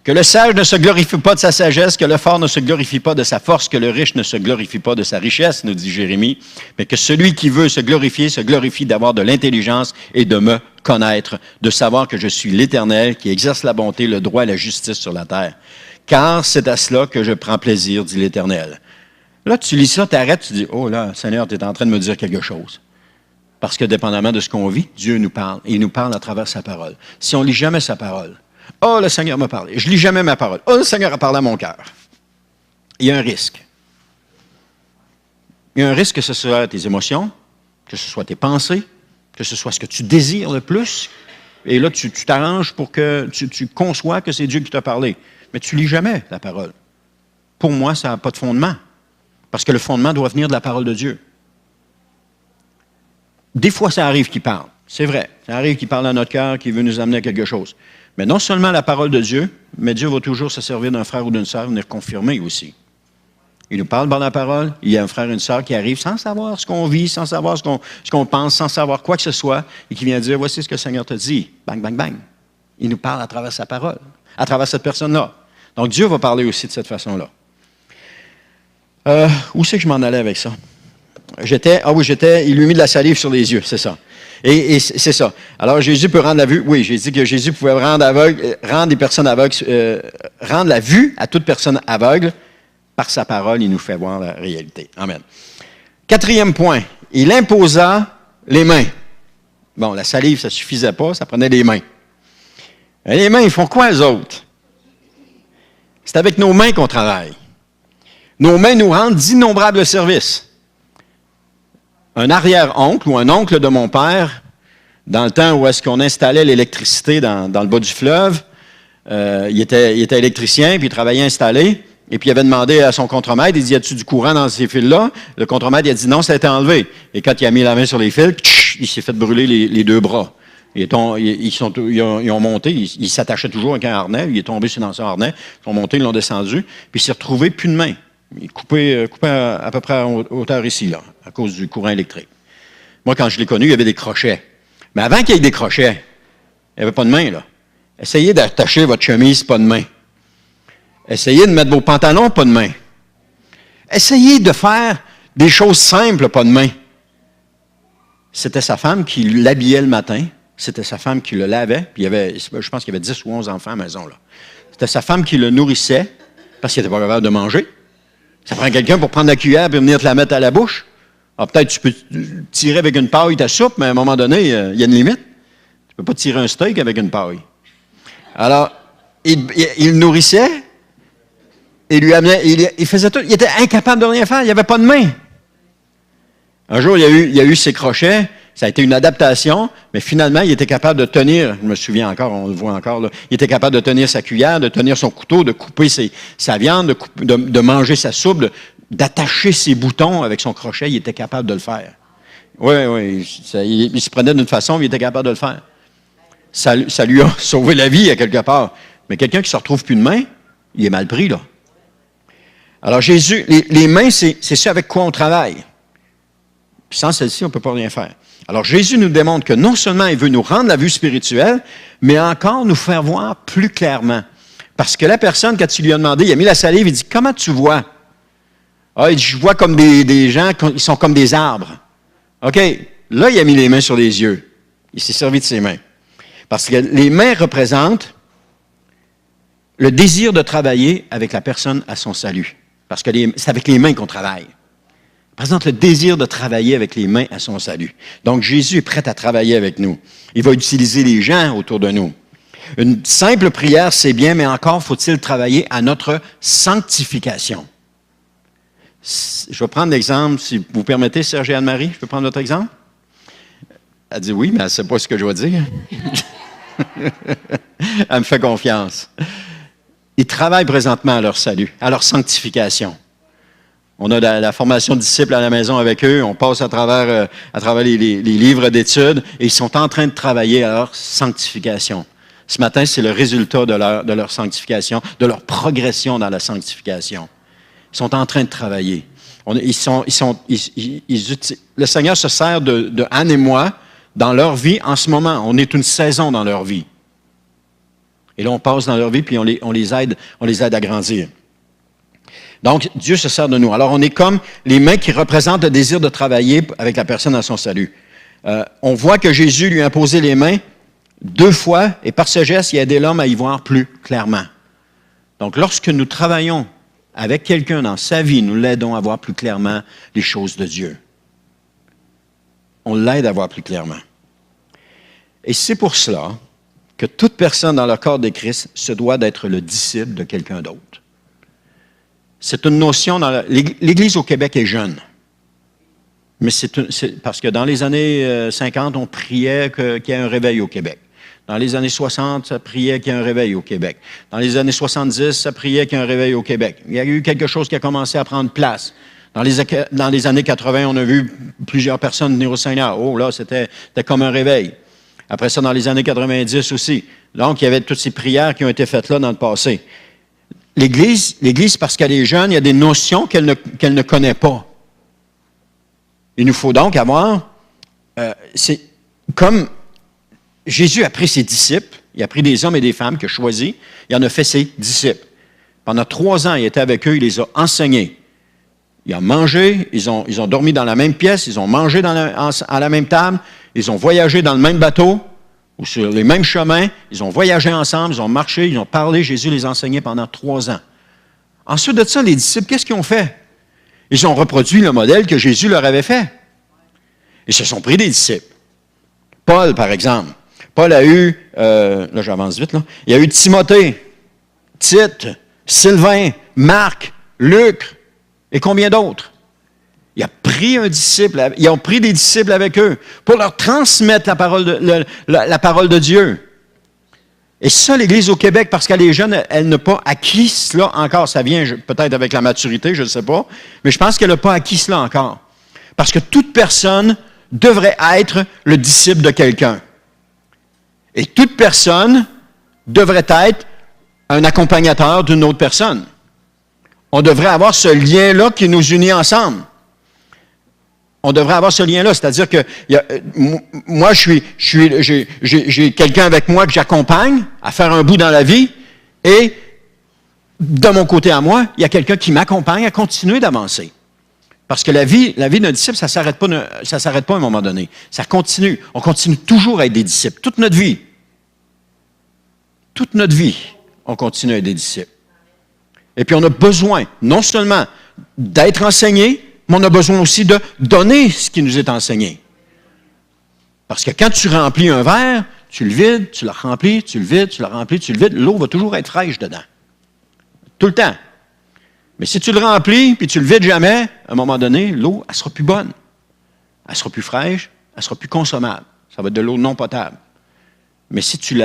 Que le sage ne se glorifie pas de sa sagesse, que le fort ne se glorifie pas de sa force, que le riche ne se glorifie pas de sa richesse, nous dit Jérémie, mais que celui qui veut se glorifie d'avoir de l'intelligence et de me connaître, de savoir que je suis l'Éternel qui exerce la bonté, le droit et la justice sur la terre. Car c'est à cela que je prends plaisir, dit l'Éternel. Là, tu lis ça, tu arrêtes, tu dis, oh là, Seigneur, tu es en train de me dire quelque chose. Parce que dépendamment de ce qu'on vit, Dieu nous parle. Et il nous parle à travers sa parole. Si on ne lit jamais sa parole, oh, le Seigneur m'a parlé. Je ne lis jamais ma parole. Oh, le Seigneur a parlé à mon cœur. Il y a un risque. Il y a un risque que ce soit tes émotions, que ce soit tes pensées, que ce soit ce que tu désires le plus. Et là, tu t'arranges pour que tu conçois que c'est Dieu qui t'a parlé. Mais tu ne lis jamais la parole. Pour moi, ça n'a pas de fondement. Parce que le fondement doit venir de la parole de Dieu. Des fois, ça arrive qu'il parle. C'est vrai. Ça arrive qu'il parle à notre cœur, qu'il veut nous amener à quelque chose. Mais non seulement la parole de Dieu, mais Dieu va toujours se servir d'un frère ou d'une sœur, venir confirmer aussi. Il nous parle par la parole, il y a un frère et une sœur qui arrivent sans savoir ce qu'on vit, sans savoir ce qu'on pense, sans savoir quoi que ce soit, et qui vient dire, voici ce que le Seigneur te dit. Bang, bang, bang. Il nous parle à travers sa parole, à travers cette personne-là. Donc Dieu va parler aussi de cette façon-là. Où c'est que je m'en allais avec ça? Il lui a mis de la salive sur les yeux, c'est ça. Et c'est ça. Alors, Jésus peut rendre la vue. Oui, j'ai dit que Jésus pouvait rendre des personnes aveugles, rendre la vue à toute personne aveugle. Par sa parole, il nous fait voir la réalité. Amen. 4e point, il imposa les mains. Bon, la salive, ça ne suffisait pas, ça prenait les mains. Et les mains, ils font quoi, eux autres? C'est avec nos mains qu'on travaille. Nos mains nous rendent d'innombrables services. Un arrière-oncle ou un oncle de mon père, dans le temps où est-ce qu'on installait l'électricité dans le bas du fleuve, il était électricien, puis il travaillait installé, et puis il avait demandé à son contremaître, il dit, y a-tu du courant dans ces fils-là? Le contremaître, il a dit non, ça a été enlevé. Et quand il a mis la main sur les fils, il s'est fait brûler les deux bras. Ils ont monté, ils s'attachaient toujours avec un harnais, il est tombé sur un harnais, ils sont montés, ils l'ont descendu, puis il s'est retrouvé plus de main. Il est coupé à peu près à hauteur ici, là, à cause du courant électrique. Moi, quand je l'ai connu, il y avait des crochets. Mais avant qu'il y ait des crochets, il n'y avait pas de main, là. Essayez d'attacher votre chemise, pas de main. Essayez de mettre vos pantalons, pas de main. Essayez de faire des choses simples, pas de main. C'était sa femme qui l'habillait le matin. C'était sa femme qui le lavait. Puis je pense qu'il y avait 10 ou 11 enfants à la maison, là. C'était sa femme qui le nourrissait parce qu'il n'était pas capable de manger. Ça prend quelqu'un pour prendre la cuillère et venir te la mettre à la bouche. Alors peut-être tu peux tirer avec une paille ta soupe, mais à un moment donné, il y a une limite. Tu ne peux pas tirer un steak avec une paille. Alors, il le nourrissait, il lui amenait, il faisait tout. Il était incapable de rien faire, il n'y avait pas de main. Un jour, il y a eu ses crochets, ça a été une adaptation, mais finalement, il était capable de tenir, je me souviens encore, on le voit encore, là, il était capable de tenir sa cuillère, de tenir son couteau, de couper sa viande, de manger sa soupe, d'attacher ses boutons avec son crochet, il était capable de le faire. Oui, il se prenait d'une façon, il était capable de le faire. Ça lui a sauvé la vie, à quelque part. Mais quelqu'un qui ne se retrouve plus de main, il est mal pris, là. Alors, Jésus, les mains, c'est ça avec quoi on travaille. Puis sans celle-ci, on ne peut pas rien faire. Alors, Jésus nous démontre que non seulement il veut nous rendre la vue spirituelle, mais encore nous faire voir plus clairement. Parce que la personne, quand il lui a demandé, il a mis la salive, il dit, « Comment tu vois? » Ah, il dit, « Je vois comme des gens, ils sont comme des arbres. » OK, là, il a mis les mains sur les yeux. Il s'est servi de ses mains. Parce que les mains représentent le désir de travailler avec la personne à son salut. Parce que c'est avec les mains qu'on travaille. Présente le désir de travailler avec les mains à son salut. Donc, Jésus est prêt à travailler avec nous. Il va utiliser les gens autour de nous. Une simple prière, c'est bien, mais encore faut-il travailler à notre sanctification. Je vais prendre l'exemple, si vous permettez, Serge et Anne-Marie, je peux prendre votre exemple? Elle dit oui, mais elle ne sait pas ce que je vais dire. Elle me fait confiance. Ils travaillent présentement à leur salut, à leur sanctification. On a la formation de disciples à la maison avec eux. On passe à travers les livres d'études et ils sont en train de travailler à leur sanctification. Ce matin, c'est le résultat de leur sanctification, de leur progression dans la sanctification. Ils sont en train de travailler. Le Seigneur se sert de Anne et moi dans leur vie en ce moment. On est une saison dans leur vie. Et là, on passe dans leur vie puis on les aide à grandir. Donc, Dieu se sert de nous. Alors, on est comme les mains qui représentent le désir de travailler avec la personne à son salut. On voit que Jésus lui a imposé les mains 2 fois, et par ce geste, il a aidé l'homme à y voir plus clairement. Donc, lorsque nous travaillons avec quelqu'un dans sa vie, nous l'aidons à voir plus clairement les choses de Dieu. On l'aide à voir plus clairement. Et c'est pour cela que toute personne dans le corps de Christ se doit d'être le disciple de quelqu'un d'autre. C'est une notion l'Église au Québec est jeune. Mais c'est parce que dans les années 50, on priait qu'il y ait un réveil au Québec. Dans les années 60, ça priait qu'il y ait un réveil au Québec. Dans les années 70, ça priait qu'il y ait un réveil au Québec. Il y a eu quelque chose qui a commencé à prendre place. Dans les années 80, on a vu plusieurs personnes venir au Seigneur. Oh là, c'était comme un réveil. Après ça, dans les années 90 aussi. Donc, il y avait toutes ces prières qui ont été faites là dans le passé. L'Église, parce qu'elle est jeune, il y a des notions qu'elle ne connaît pas. Il nous faut donc avoir... c'est comme Jésus a pris ses disciples, il a pris des hommes et des femmes qu'il a choisis, il en a fait ses disciples. Pendant 3 ans, il était avec eux, il les a enseignés. Ils ont mangé, ils ont dormi dans la même pièce, ils ont mangé à la même table, ils ont voyagé dans le même bateau, ou sur les mêmes chemins, ils ont voyagé ensemble, ils ont marché, ils ont parlé, Jésus les a enseignés pendant 3 ans. Ensuite de ça, les disciples, qu'est-ce qu'ils ont fait? Ils ont reproduit le modèle que Jésus leur avait fait. Ils se sont pris des disciples. Paul, par exemple. Paul a eu, là j'avance vite, là, il a eu Timothée, Tite, Sylvain, Marc, Luc, et combien d'autres? Il a pris un disciple, ils ont pris des disciples avec eux pour leur transmettre la parole de Dieu. Et ça, l'Église au Québec, parce qu'elle est jeune, elle n'a pas acquis cela encore. Ça vient peut-être avec la maturité, je ne sais pas, mais je pense qu'elle n'a pas acquis cela encore. Parce que toute personne devrait être le disciple de quelqu'un. Et toute personne devrait être un accompagnateur d'une autre personne. On devrait avoir ce lien-là qui nous unit ensemble. On devrait avoir ce lien-là, c'est-à-dire que moi, j'ai quelqu'un avec moi que j'accompagne à faire un bout dans la vie, et de mon côté à moi, il y a quelqu'un qui m'accompagne à continuer d'avancer. Parce que la vie d'un disciple, ça ne s'arrête pas à un moment donné. Ça continue. On continue toujours à être des disciples. Toute notre vie. Toute notre vie, on continue à être des disciples. Et puis on a besoin, non seulement d'être enseigné, mais on a besoin aussi de donner ce qui nous est enseigné. Parce que quand tu remplis un verre, tu le vides, tu le remplis, tu le vides, tu le remplis, tu le vides, l'eau va toujours être fraîche dedans. Tout le temps. Mais si tu le remplis, puis tu le vides jamais, à un moment donné, l'eau, elle sera plus bonne. Elle sera plus fraîche, elle sera plus consommable. Ça va être de l'eau non potable. Mais si tu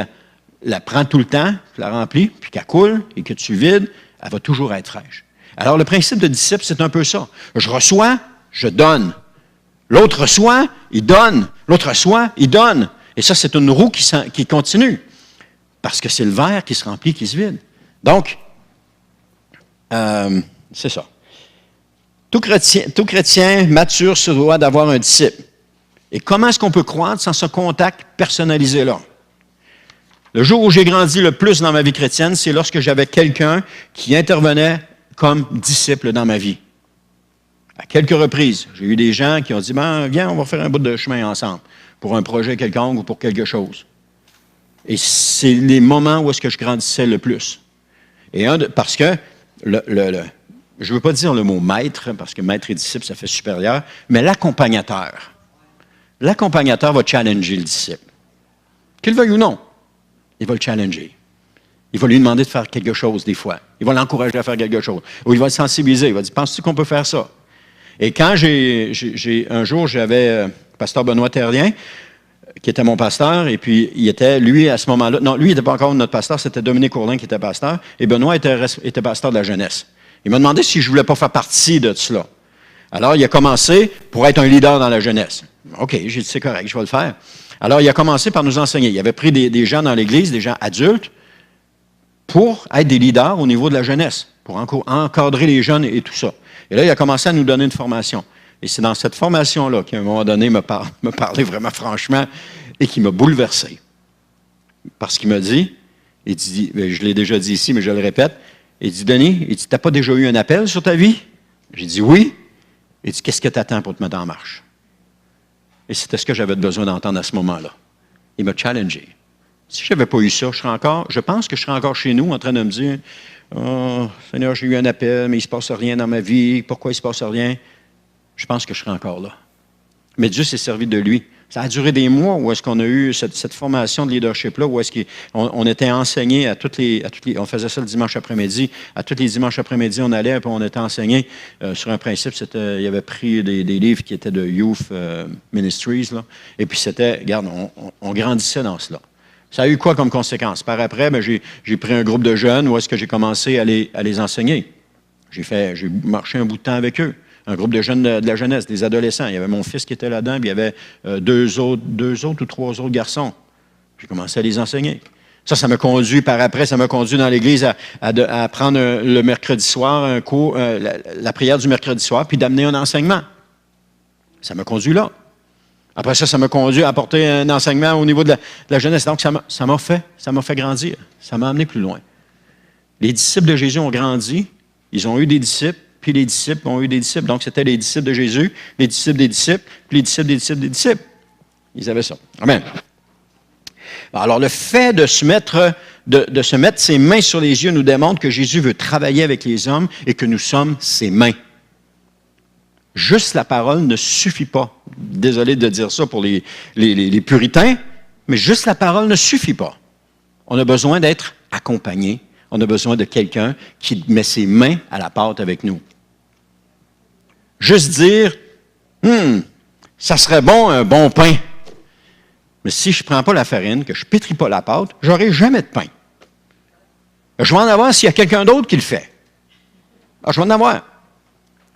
la prends tout le temps, tu la remplis, puis qu'elle coule, et que tu vides, elle va toujours être fraîche. Alors, le principe de disciple, c'est un peu ça. Je reçois, je donne. L'autre reçoit, il donne. L'autre reçoit, il donne. Et ça, c'est une roue qui continue. Parce que c'est le verre qui se remplit, qui se vide. Donc, c'est ça. Tout chrétien mature se doit d'avoir un disciple. Et comment est-ce qu'on peut croître sans ce contact personnalisé-là? Le jour où j'ai grandi le plus dans ma vie chrétienne, c'est lorsque j'avais quelqu'un qui intervenait comme disciple dans ma vie. À quelques reprises, j'ai eu des gens qui ont dit « Viens, on va faire un bout de chemin ensemble pour un projet quelconque ou pour quelque chose. » Et c'est les moments où est-ce que je grandissais le plus. Et parce que, je ne veux pas dire le mot maître, parce que maître et disciple, ça fait supérieur, mais l'accompagnateur. L'accompagnateur va challenger le disciple. Qu'il veuille ou non, il va le challenger. Il va lui demander de faire quelque chose des fois. Il va l'encourager à faire quelque chose. Ou il va le sensibiliser. Il va dire, penses-tu qu'on peut faire ça? Et quand un jour, j'avais pasteur Benoît Terrien, qui était mon pasteur, et puis il était, lui, à ce moment-là, non, lui, il n'était pas encore notre pasteur, c'était Dominique Courlin qui était pasteur, et Benoît était pasteur de la jeunesse. Il m'a demandé si je ne voulais pas faire partie de cela. Alors, il a commencé pour être un leader dans la jeunesse. OK, j'ai dit, c'est correct, je vais le faire. Alors, il a commencé par nous enseigner. Il avait pris des gens dans l'Église, des gens adultes, pour être des leaders au niveau de la jeunesse, pour encadrer les jeunes et tout ça. Et là, il a commencé à nous donner une formation. Et c'est dans cette formation-là qu'à un moment donné, me parlait vraiment franchement et qui m'a bouleversé. Parce qu'il m'a dit, je l'ai déjà dit ici, mais je le répète, il dit, Denis, tu n'as pas déjà eu un appel sur ta vie? J'ai dit oui. Il dit, qu'est-ce que tu attends pour te mettre en marche? Et c'était ce que j'avais besoin d'entendre à ce moment-là. Il m'a challengé. Si je n'avais pas eu ça, je pense que je serais encore chez nous en train de me dire, oh, Seigneur, j'ai eu un appel, mais il ne se passe rien dans ma vie. Pourquoi il ne se passe rien? Je pense que je serais encore là. Mais Dieu s'est servi de lui. Ça a duré des mois où est-ce qu'on a eu cette formation de leadership-là, où est-ce qu'on était enseigné à toutes les... On faisait ça le dimanche après-midi. À tous les dimanches après-midi, on allait et on était enseigné sur un principe. Il avait pris des livres qui étaient de Youth Ministries. Là, et puis c'était, regarde, on grandissait dans cela. Ça a eu quoi comme conséquence? Par après, j'ai pris un groupe de jeunes où est-ce que j'ai commencé à les enseigner. J'ai marché un bout de temps avec eux. Un groupe de jeunes de la jeunesse, des adolescents. Il y avait mon fils qui était là-dedans, puis il y avait deux autres ou trois autres garçons. J'ai commencé à les enseigner. Ça m'a conduit dans l'Église à prendre le mercredi soir, un cours, la prière du mercredi soir, puis d'amener un enseignement. Ça m'a conduit là. Après ça m'a conduit à apporter un enseignement au niveau de la jeunesse. Donc, ça m'a fait grandir. Ça m'a amené plus loin. Les disciples de Jésus ont grandi. Ils ont eu des disciples. Puis les disciples ont eu des disciples. Donc, c'était les disciples de Jésus, les disciples des disciples, puis les disciples des disciples des disciples. Ils avaient ça. Amen. Alors, le fait de se mettre ses mains sur les yeux nous démontre que Jésus veut travailler avec les hommes et que nous sommes ses mains. Juste la parole ne suffit pas. Désolé de dire ça pour les puritains, mais juste la parole ne suffit pas. On a besoin d'être accompagné. On a besoin de quelqu'un qui met ses mains à la pâte avec nous. Juste dire, ça serait bon un bon pain. Mais si je ne prends pas la farine, que je ne pétris pas la pâte, je n'aurai jamais de pain. Je vais en avoir s'il y a quelqu'un d'autre qui le fait. Alors, je vais en avoir.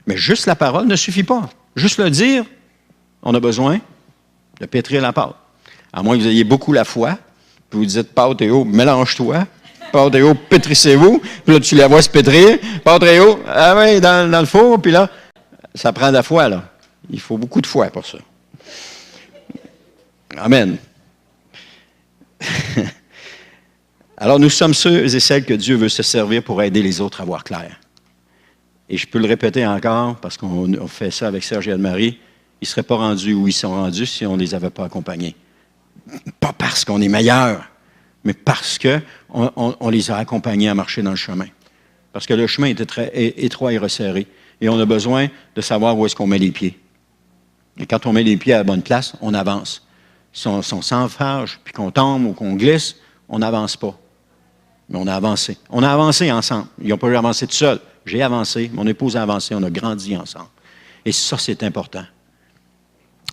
Mais juste la parole ne suffit pas. Juste le dire, on a besoin de pétrir la pâte. À moins que vous ayez beaucoup la foi, puis vous dites, pâte et eau, mélange-toi. Pâte et eau, pétrissez-vous. Puis là, tu la vois se pétrir. Pâte et eau, dans le four, puis là, ça prend de la foi, là. Il faut beaucoup de foi pour ça. Amen. Alors, nous sommes ceux et celles que Dieu veut se servir pour aider les autres à voir clair. Et je peux le répéter encore, parce qu'on fait ça avec Serge et Anne-Marie, ils ne seraient pas rendus où ils sont rendus si on ne les avait pas accompagnés. Pas parce qu'on est meilleurs, mais parce qu'on les a accompagnés à marcher dans le chemin. Parce que le chemin était très étroit et resserré. Et on a besoin de savoir où est-ce qu'on met les pieds. Et quand on met les pieds à la bonne place, on avance. Si on s'enfarge, puis qu'on tombe ou qu'on glisse, on n'avance pas. Mais on a avancé. On a avancé ensemble. Ils n'ont pas avancé tout seul. J'ai avancé, mon épouse a avancé, on a grandi ensemble. Et ça, c'est important.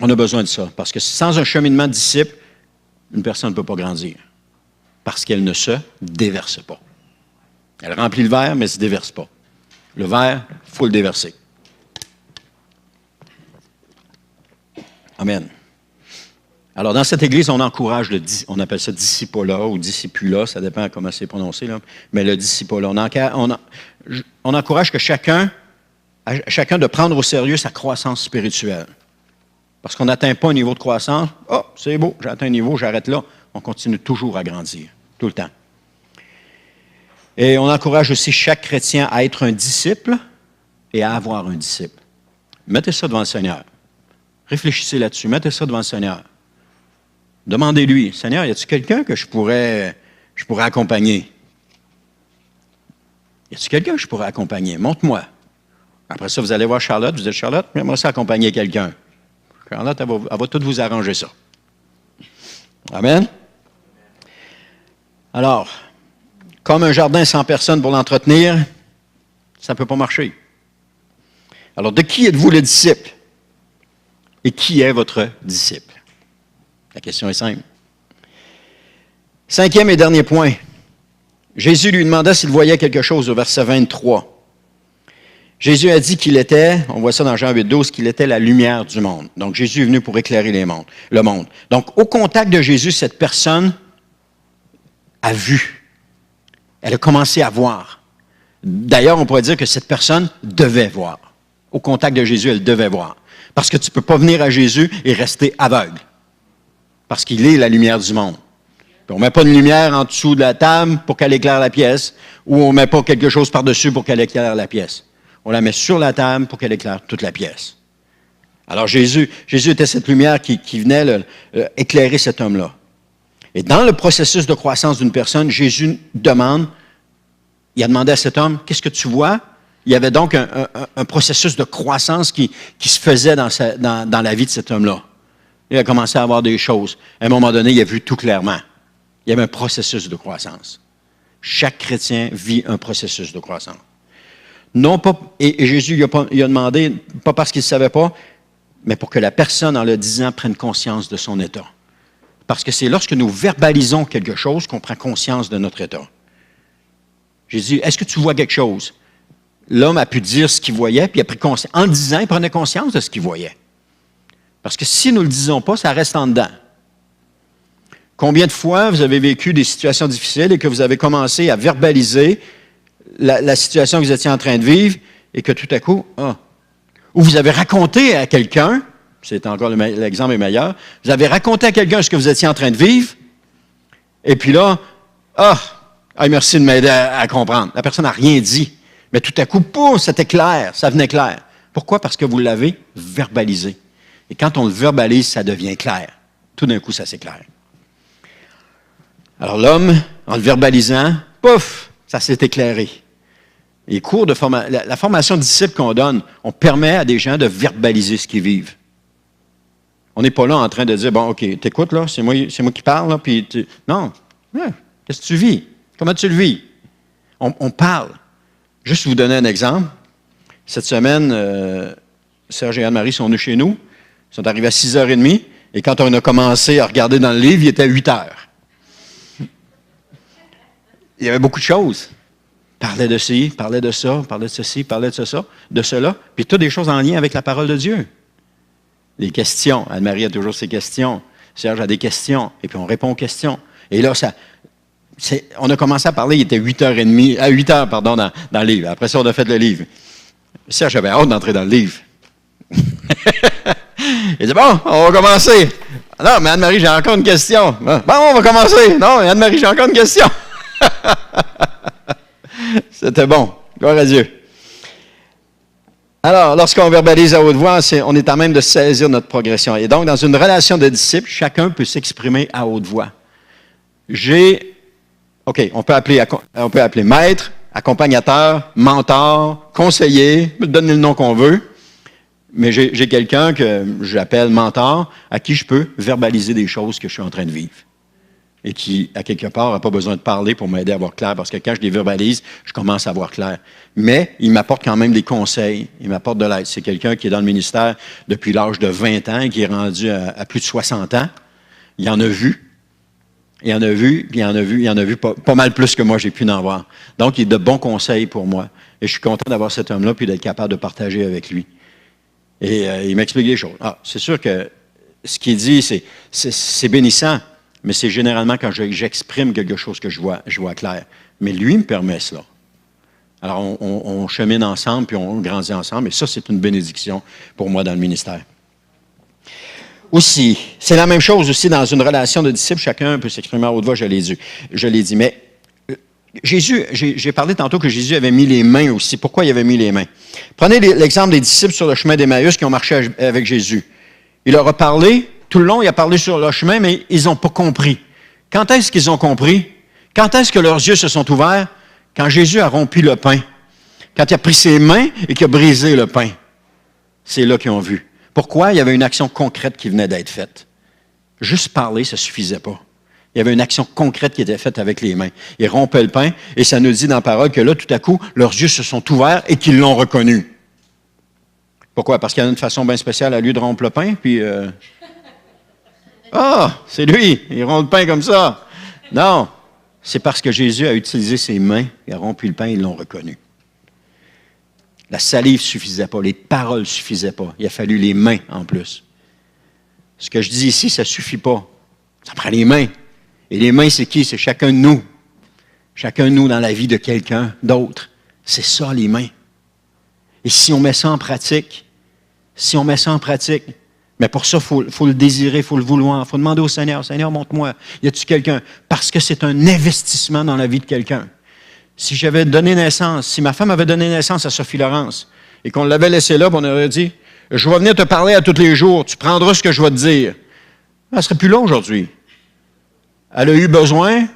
On a besoin de ça. Parce que sans un cheminement de disciple, une personne ne peut pas grandir. Parce qu'elle ne se déverse pas. Elle remplit le verre, mais elle ne se déverse pas. Le verre, il faut le déverser. Amen. Alors, dans cette Église, on encourage on appelle ça discipola ou discipula, ça dépend comment c'est prononcé, là, mais le discipola. On encourage que chacun de prendre au sérieux sa croissance spirituelle. Parce qu'on n'atteint pas un niveau de croissance. Oh, c'est beau, j'ai atteint un niveau, j'arrête là. On continue toujours à grandir, tout le temps. Et on encourage aussi chaque chrétien à être un disciple et à avoir un disciple. Mettez ça devant le Seigneur. Réfléchissez là-dessus, mettez ça devant le Seigneur. Demandez-lui, Seigneur, y a-t-il quelqu'un que je pourrais accompagner? Y a-t-il quelqu'un que je pourrais accompagner? Montre-moi. Après ça, vous allez voir Charlotte, vous dites, Charlotte, j'aimerais ça accompagner quelqu'un. Charlotte, elle va tout vous arranger ça. Amen? Alors, comme un jardin sans personne pour l'entretenir, ça ne peut pas marcher. Alors, de qui êtes-vous le disciple? Et qui est votre disciple? La question est simple. 5e et dernier point. Jésus lui demanda s'il voyait quelque chose au verset 23. Jésus a dit qu'il était, on voit ça dans Jean 8,12, qu'il était la lumière du monde. Donc, Jésus est venu pour éclairer le monde. Donc, au contact de Jésus, cette personne a vu. Elle a commencé à voir. D'ailleurs, on pourrait dire que cette personne devait voir. Au contact de Jésus, elle devait voir. Parce que tu ne peux pas venir à Jésus et rester aveugle. Parce qu'il est la lumière du monde. Puis on ne met pas de lumière en dessous de la table pour qu'elle éclaire la pièce, ou on ne met pas quelque chose par-dessus pour qu'elle éclaire la pièce. On la met sur la table pour qu'elle éclaire toute la pièce. Alors Jésus était cette lumière qui venait éclairer cet homme-là. Et dans le processus de croissance d'une personne, Jésus il a demandé à cet homme, qu'est-ce que tu vois? Il y avait donc un processus de croissance qui se faisait dans la vie de cet homme-là. Il a commencé à avoir des choses. À un moment donné, il a vu tout clairement. Il y avait un processus de croissance. Chaque chrétien vit un processus de croissance. Non pas, et Jésus il a demandé, pas parce qu'il ne savait pas, mais pour que la personne, en le disant, prenne conscience de son état. Parce que c'est lorsque nous verbalisons quelque chose qu'on prend conscience de notre état. Jésus, est-ce que tu vois quelque chose? L'homme a pu dire ce qu'il voyait, puis il a pris conscience. En le disant, il prenait conscience de ce qu'il voyait. Parce que si nous ne le disons pas, ça reste en dedans. Combien de fois vous avez vécu des situations difficiles et que vous avez commencé à verbaliser la situation que vous étiez en train de vivre et que tout à coup, ou vous avez raconté à quelqu'un, c'est encore l'exemple est meilleur, vous avez raconté à quelqu'un ce que vous étiez en train de vivre, et puis là, merci de m'aider à comprendre. La personne n'a rien dit, mais tout à coup, pouf, c'était clair, ça venait clair. Pourquoi? Parce que vous l'avez verbalisé. Et quand on le verbalise, ça devient clair. Tout d'un coup, ça s'éclaire. Alors l'homme, en le verbalisant, pouf, ça s'est éclairé. Les cours de la formation de disciples qu'on donne, on permet à des gens de verbaliser ce qu'ils vivent. On n'est pas là en train de dire, bon, OK, t'écoutes là, c'est moi qui parle, là, puis non, qu'est-ce que tu vis? Comment tu le vis? On parle. Juste vous donner un exemple. Cette semaine, Serge et Anne-Marie sont venus chez nous. Ils sont arrivés à 6h30, et quand on a commencé à regarder dans le livre, il était 8h. Il y avait beaucoup de choses. Parlait de ci, parlait de ça, parlait de ceci, parlait de cela, puis toutes des choses en lien avec la parole de Dieu. Les questions. Anne-Marie a toujours ses questions. Serge a des questions, et puis on répond aux questions. Et là, on a commencé à parler, il était 8h30, dans le livre. Après ça, on a fait le livre. Serge avait hâte d'entrer dans le livre. Il dit, bon, on va commencer. Non, mais Anne-Marie, j'ai encore une question. Bon, on va commencer. Non, mais Anne-Marie, j'ai encore une question. C'était bon. Gloire à Dieu. Alors, lorsqu'on verbalise à haute voix, on est à même de saisir notre progression. Et donc, dans une relation de disciples, chacun peut s'exprimer à haute voix. On peut appeler maître, accompagnateur, mentor, conseiller, donner le nom qu'on veut. Mais j'ai quelqu'un que j'appelle mentor, à qui je peux verbaliser des choses que je suis en train de vivre. Et qui, à quelque part, n'a pas besoin de parler pour m'aider à voir clair, parce que quand je les verbalise, je commence à voir clair. Mais il m'apporte quand même des conseils, il m'apporte de l'aide. C'est quelqu'un qui est dans le ministère depuis l'âge de 20 ans, qui est rendu à plus de 60 ans. Il en a vu. Il en a vu pas mal plus que moi, j'ai pu en voir. Donc, il est de bons conseils pour moi. Et je suis content d'avoir cet homme-là, puis d'être capable de partager avec lui. Et il m'explique les choses. C'est sûr que ce qu'il dit, c'est bénissant, mais c'est généralement quand j'exprime quelque chose que je vois clair. Mais lui me permet cela. Alors, on chemine ensemble, puis on grandit ensemble, et ça, c'est une bénédiction pour moi dans le ministère. Aussi, c'est la même chose aussi dans une relation de disciples, chacun peut s'exprimer à haute voix, je l'ai dit. Mais Jésus, j'ai parlé tantôt que Jésus avait mis les mains aussi. Pourquoi il avait mis les mains? Prenez l'exemple des disciples sur le chemin d'Emmaüs qui ont marché avec Jésus. Il leur a parlé, tout le long, il a parlé sur le chemin, mais ils n'ont pas compris. Quand est-ce qu'ils ont compris? Quand est-ce que leurs yeux se sont ouverts? Quand Jésus a rompu le pain. Quand il a pris ses mains et qu'il a brisé le pain. C'est là qu'ils ont vu. Pourquoi? Il y avait une action concrète qui venait d'être faite. Juste parler, ça ne suffisait pas. Il y avait une action concrète qui était faite avec les mains. Ils rompaient le pain, et ça nous dit dans la parole que là, tout à coup, leurs yeux se sont ouverts et qu'ils l'ont reconnu. Pourquoi? Parce qu'il y a une façon bien spéciale à lui de rompre le pain, puis... c'est lui, il rompt le pain comme ça. Non, c'est parce que Jésus a utilisé ses mains, il a rompu le pain, ils l'ont reconnu. La salive ne suffisait pas, les paroles ne suffisaient pas. Il a fallu les mains en plus. Ce que je dis ici, ça ne suffit pas. Ça prend les mains. Et les mains, c'est qui? C'est chacun de nous. Chacun de nous dans la vie de quelqu'un d'autre. C'est ça, les mains. Et si on met ça en pratique, mais pour ça, il faut le désirer, il faut le vouloir, il faut demander au Seigneur, Seigneur, montre-moi, y a-t-il quelqu'un? Parce que c'est un investissement dans la vie de quelqu'un. Si j'avais donné naissance, si ma femme avait donné naissance à Sophie Laurence, et qu'on l'avait laissée là, on aurait dit, je vais venir te parler à tous les jours, tu prendras ce que je vais te dire. Elle ne serait plus là aujourd'hui. Elle a eu besoin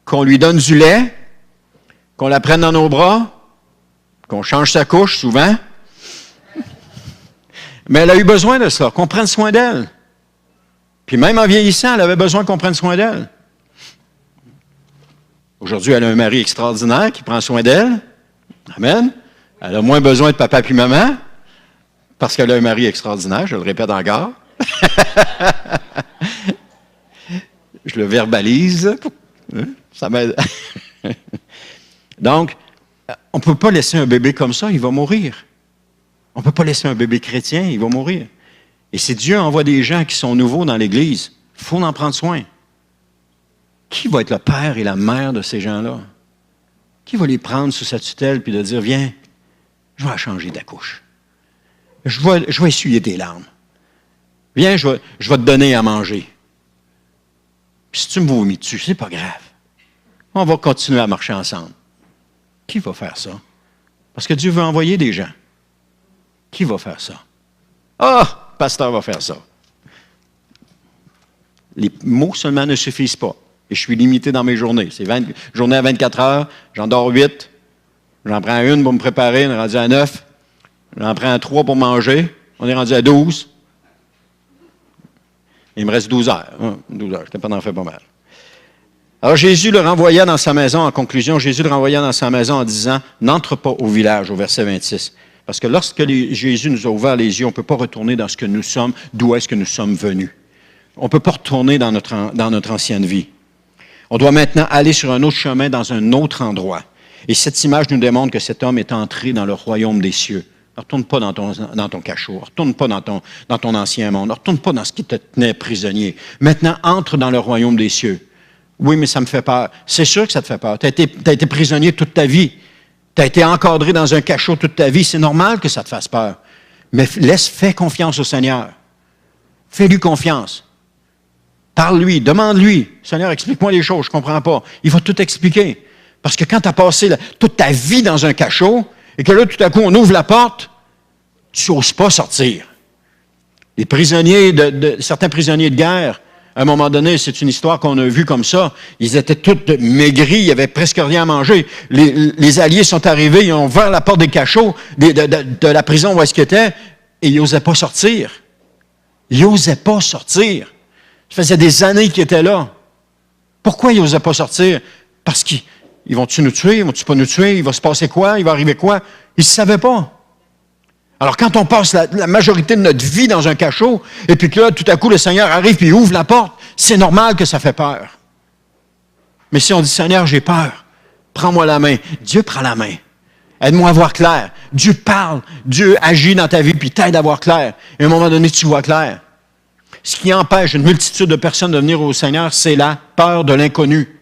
qu'on lui donne du lait, qu'on la prenne dans nos bras, qu'on change sa couche souvent. Mais elle a eu besoin de ça, qu'on prenne soin d'elle. Puis même en vieillissant, elle avait besoin qu'on prenne soin d'elle. Aujourd'hui, elle a un mari extraordinaire qui prend soin d'elle. Amen. Elle a moins besoin de papa puis maman parce qu'elle a un mari extraordinaire, je le répète encore. Je le verbalise. Ça m'aide. Donc, on ne peut pas laisser un bébé comme ça, il va mourir. On ne peut pas laisser un bébé chrétien, il va mourir. Et si Dieu envoie des gens qui sont nouveaux dans l'Église, il faut en prendre soin. Qui va être le père et la mère de ces gens-là? Qui va les prendre sous sa tutelle puis de dire, viens, je vais changer ta couche. Je vais essuyer tes larmes. Viens, je vais te donner à manger. Puis si tu me vomis dessus, c'est pas grave. On va continuer à marcher ensemble. Qui va faire ça? Parce que Dieu veut envoyer des gens. Qui va faire ça? Le pasteur va faire ça. Les mots seulement ne suffisent pas. Et je suis limité dans mes journées. C'est journée à 24 heures, j'en dors 8. J'en prends une pour me préparer, on est rendu à 9. J'en prends 3 pour manger, on est rendu à 12. Il me reste 12 heures. 12 heures, je t'ai pas d'en faire pas mal. Alors Jésus le renvoya dans sa maison, en conclusion, Jésus le renvoya dans sa maison en disant, n'entre pas au village, au verset 26. Parce que lorsque Jésus nous a ouvert les yeux, on ne peut pas retourner dans ce que nous sommes, d'où est-ce que nous sommes venus. On ne peut pas retourner dans notre ancienne vie. On doit maintenant aller sur un autre chemin, dans un autre endroit. Et cette image nous démontre que cet homme est entré dans le royaume des cieux. Ne retourne pas dans ton cachot, ne retourne pas dans ton ancien monde, ne retourne pas dans ce qui te tenait prisonnier. Maintenant, entre dans le royaume des cieux. Oui, mais ça me fait peur. C'est sûr que ça te fait peur. Tu as été prisonnier toute ta vie. Tu as été encadré dans un cachot toute ta vie. C'est normal que ça te fasse peur. Mais fais confiance au Seigneur. Fais-lui confiance. Parle-lui, demande-lui. Seigneur, explique-moi les choses, je ne comprends pas. Il va tout expliquer. Parce que quand tu as passé toute ta vie dans un cachot, et que là, tout à coup, on ouvre la porte, tu n'oses pas sortir. Les prisonniers, certains prisonniers de guerre, à un moment donné, c'est une histoire qu'on a vue comme ça, ils étaient tous maigris, il n'y avait presque rien à manger. Les Alliés sont arrivés, ils ont ouvert la porte des cachots, de la prison où est-ce qu'ils étaient, et ils n'osaient pas sortir. Ils n'osaient pas sortir. Ça faisait des années qu'ils étaient là. Pourquoi ils n'osaient pas sortir? Parce qu'ils vont-tu nous tuer? Ils vont-tu pas nous tuer? Il va se passer quoi? Il va arriver quoi? Ils ne savaient pas. Alors, quand on passe la majorité de notre vie dans un cachot, et puis que là, tout à coup, le Seigneur arrive et ouvre la porte, c'est normal que ça fait peur. Mais si on dit, Seigneur, j'ai peur, prends-moi la main. Dieu prend la main. Aide-moi à voir clair. Dieu parle. Dieu agit dans ta vie, puis t'aide à voir clair. Et à un moment donné, tu vois clair. Ce qui empêche une multitude de personnes de venir au Seigneur, c'est la peur de l'inconnu.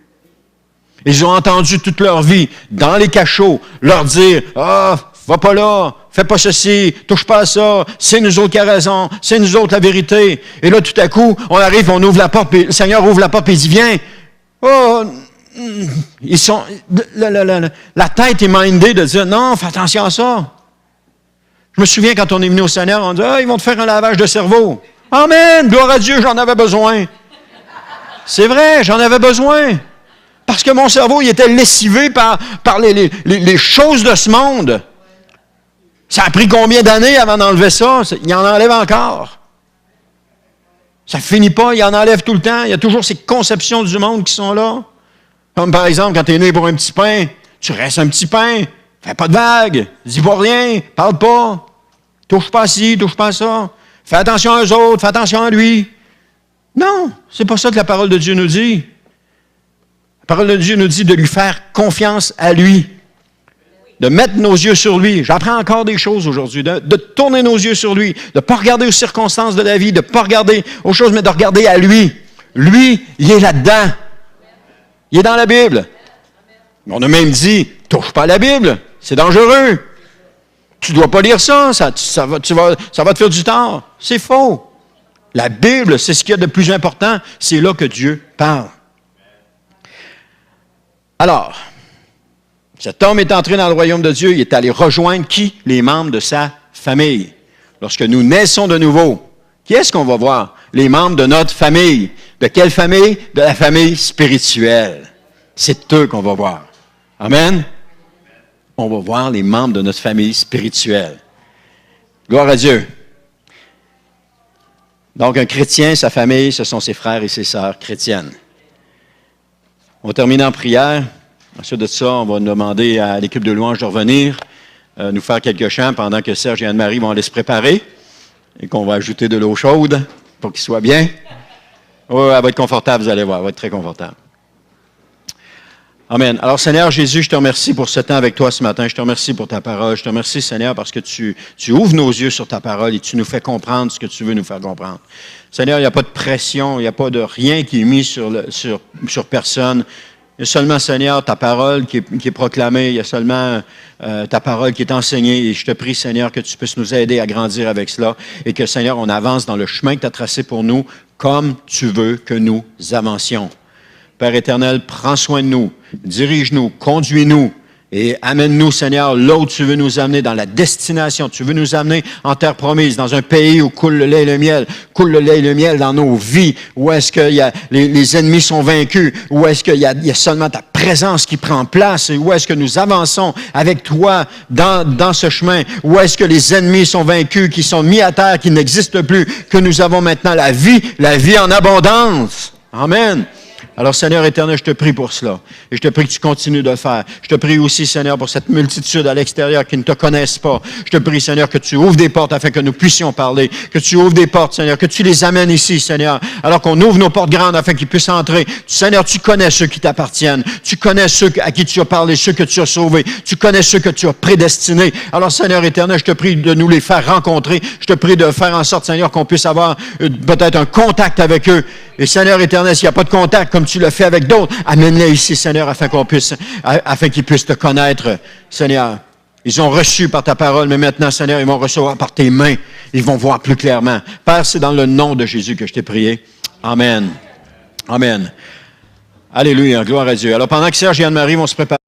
Ils ont entendu toute leur vie, dans les cachots, leur dire, « Ah, va pas là, fais pas ceci, touche pas à ça, c'est nous autres qui a raison, c'est nous autres la vérité. » Et là, tout à coup, on arrive, on ouvre la porte, puis le Seigneur ouvre la porte, puis il dit, « Viens. » Oh, ils sont, la tête est mindée de dire, « Non, fais attention à ça. » Je me souviens, quand on est venu au Seigneur, on dit, « Ah, ils vont te faire un lavage de cerveau. » Amen, gloire à Dieu, j'en avais besoin. C'est vrai, j'en avais besoin. Parce que mon cerveau, il était lessivé par les choses de ce monde. Ça a pris combien d'années avant d'enlever ça? Il en enlève encore. Ça ne finit pas, il en enlève tout le temps. Il y a toujours ces conceptions du monde qui sont là. Comme par exemple, quand tu es né pour un petit pain, tu restes un petit pain, fais pas de vagues, dis pas rien, parle pas, touche pas à ci, touche pas à ça. Fais attention aux autres, fais attention à lui. Non, c'est pas ça que la parole de Dieu nous dit. La parole de Dieu nous dit de lui faire confiance à lui, de mettre nos yeux sur lui. J'apprends encore des choses aujourd'hui, de tourner nos yeux sur lui, de ne pas regarder aux circonstances de la vie, de ne pas regarder aux choses, mais de regarder à lui. Lui, il est là-dedans. Il est dans la Bible. On a même dit, touche pas à la Bible, c'est dangereux. Tu ne dois pas lire ça, ça va te faire du tort. C'est faux. La Bible, c'est ce qu'il y a de plus important. C'est là que Dieu parle. Alors, cet homme est entré dans le royaume de Dieu. Il est allé rejoindre qui? Les membres de sa famille. Lorsque nous naissons de nouveau, qui est-ce qu'on va voir? Les membres de notre famille. De quelle famille? De la famille spirituelle. C'est eux qu'on va voir. Amen? On va voir les membres de notre famille spirituelle. Gloire à Dieu. Donc, un chrétien, sa famille, ce sont ses frères et ses sœurs chrétiennes. On va terminer en prière. Ensuite de ça, on va demander à l'équipe de louange de revenir, nous faire quelques chants pendant que Serge et Anne-Marie vont aller se préparer et qu'on va ajouter de l'eau chaude pour qu'ils soient bien. Oh, elle va être confortable, vous allez voir, elle va être très confortable. Amen. Alors, Seigneur Jésus, je te remercie pour ce temps avec toi ce matin. Je te remercie pour ta parole. Je te remercie, Seigneur, parce que tu ouvres nos yeux sur ta parole et tu nous fais comprendre ce que tu veux nous faire comprendre. Seigneur, il n'y a pas de pression, il n'y a pas de rien qui est mis sur personne. Il y a seulement, Seigneur, ta parole qui est proclamée. Il y a seulement ta parole qui est enseignée. Et je te prie, Seigneur, que tu puisses nous aider à grandir avec cela et que, Seigneur, on avance dans le chemin que tu as tracé pour nous comme tu veux que nous avancions. Père éternel, prends soin de nous, dirige-nous, conduis-nous et amène-nous, Seigneur, là où tu veux nous amener, dans la destination. Tu veux nous amener en terre promise, dans un pays où coule le lait et le miel. Coule le lait et le miel dans nos vies. Où est-ce que les ennemis sont vaincus? Où est-ce qu'il y a seulement ta présence qui prend place? Et où est-ce que nous avançons avec toi dans ce chemin? Où est-ce que les ennemis sont vaincus, qui sont mis à terre, qui n'existent plus, que nous avons maintenant la vie en abondance? Amen. Alors, Seigneur éternel, je te prie pour cela. Et je te prie que tu continues de le faire. Je te prie aussi, Seigneur, pour cette multitude à l'extérieur qui ne te connaissent pas. Je te prie, Seigneur, que tu ouvres des portes afin que nous puissions parler. Que tu ouvres des portes, Seigneur, que tu les amènes ici, Seigneur. Alors qu'on ouvre nos portes grandes afin qu'ils puissent entrer. Seigneur, tu connais ceux qui t'appartiennent. Tu connais ceux à qui tu as parlé, ceux que tu as sauvés. Tu connais ceux que tu as prédestinés. Alors, Seigneur éternel, je te prie de nous les faire rencontrer. Je te prie de faire en sorte, Seigneur, qu'on puisse avoir peut-être un contact avec eux. Et Seigneur éternel, s'il n'y a pas de contact, comme tu l'as fait avec d'autres, amène-les ici, Seigneur, afin qu'ils puissent te connaître, Seigneur. Ils ont reçu par ta parole, mais maintenant, Seigneur, ils vont recevoir par tes mains. Ils vont voir plus clairement. Père, c'est dans le nom de Jésus que je t'ai prié. Amen. Amen. Alléluia. Gloire à Dieu. Alors, pendant que Serge et Anne-Marie vont se préparer,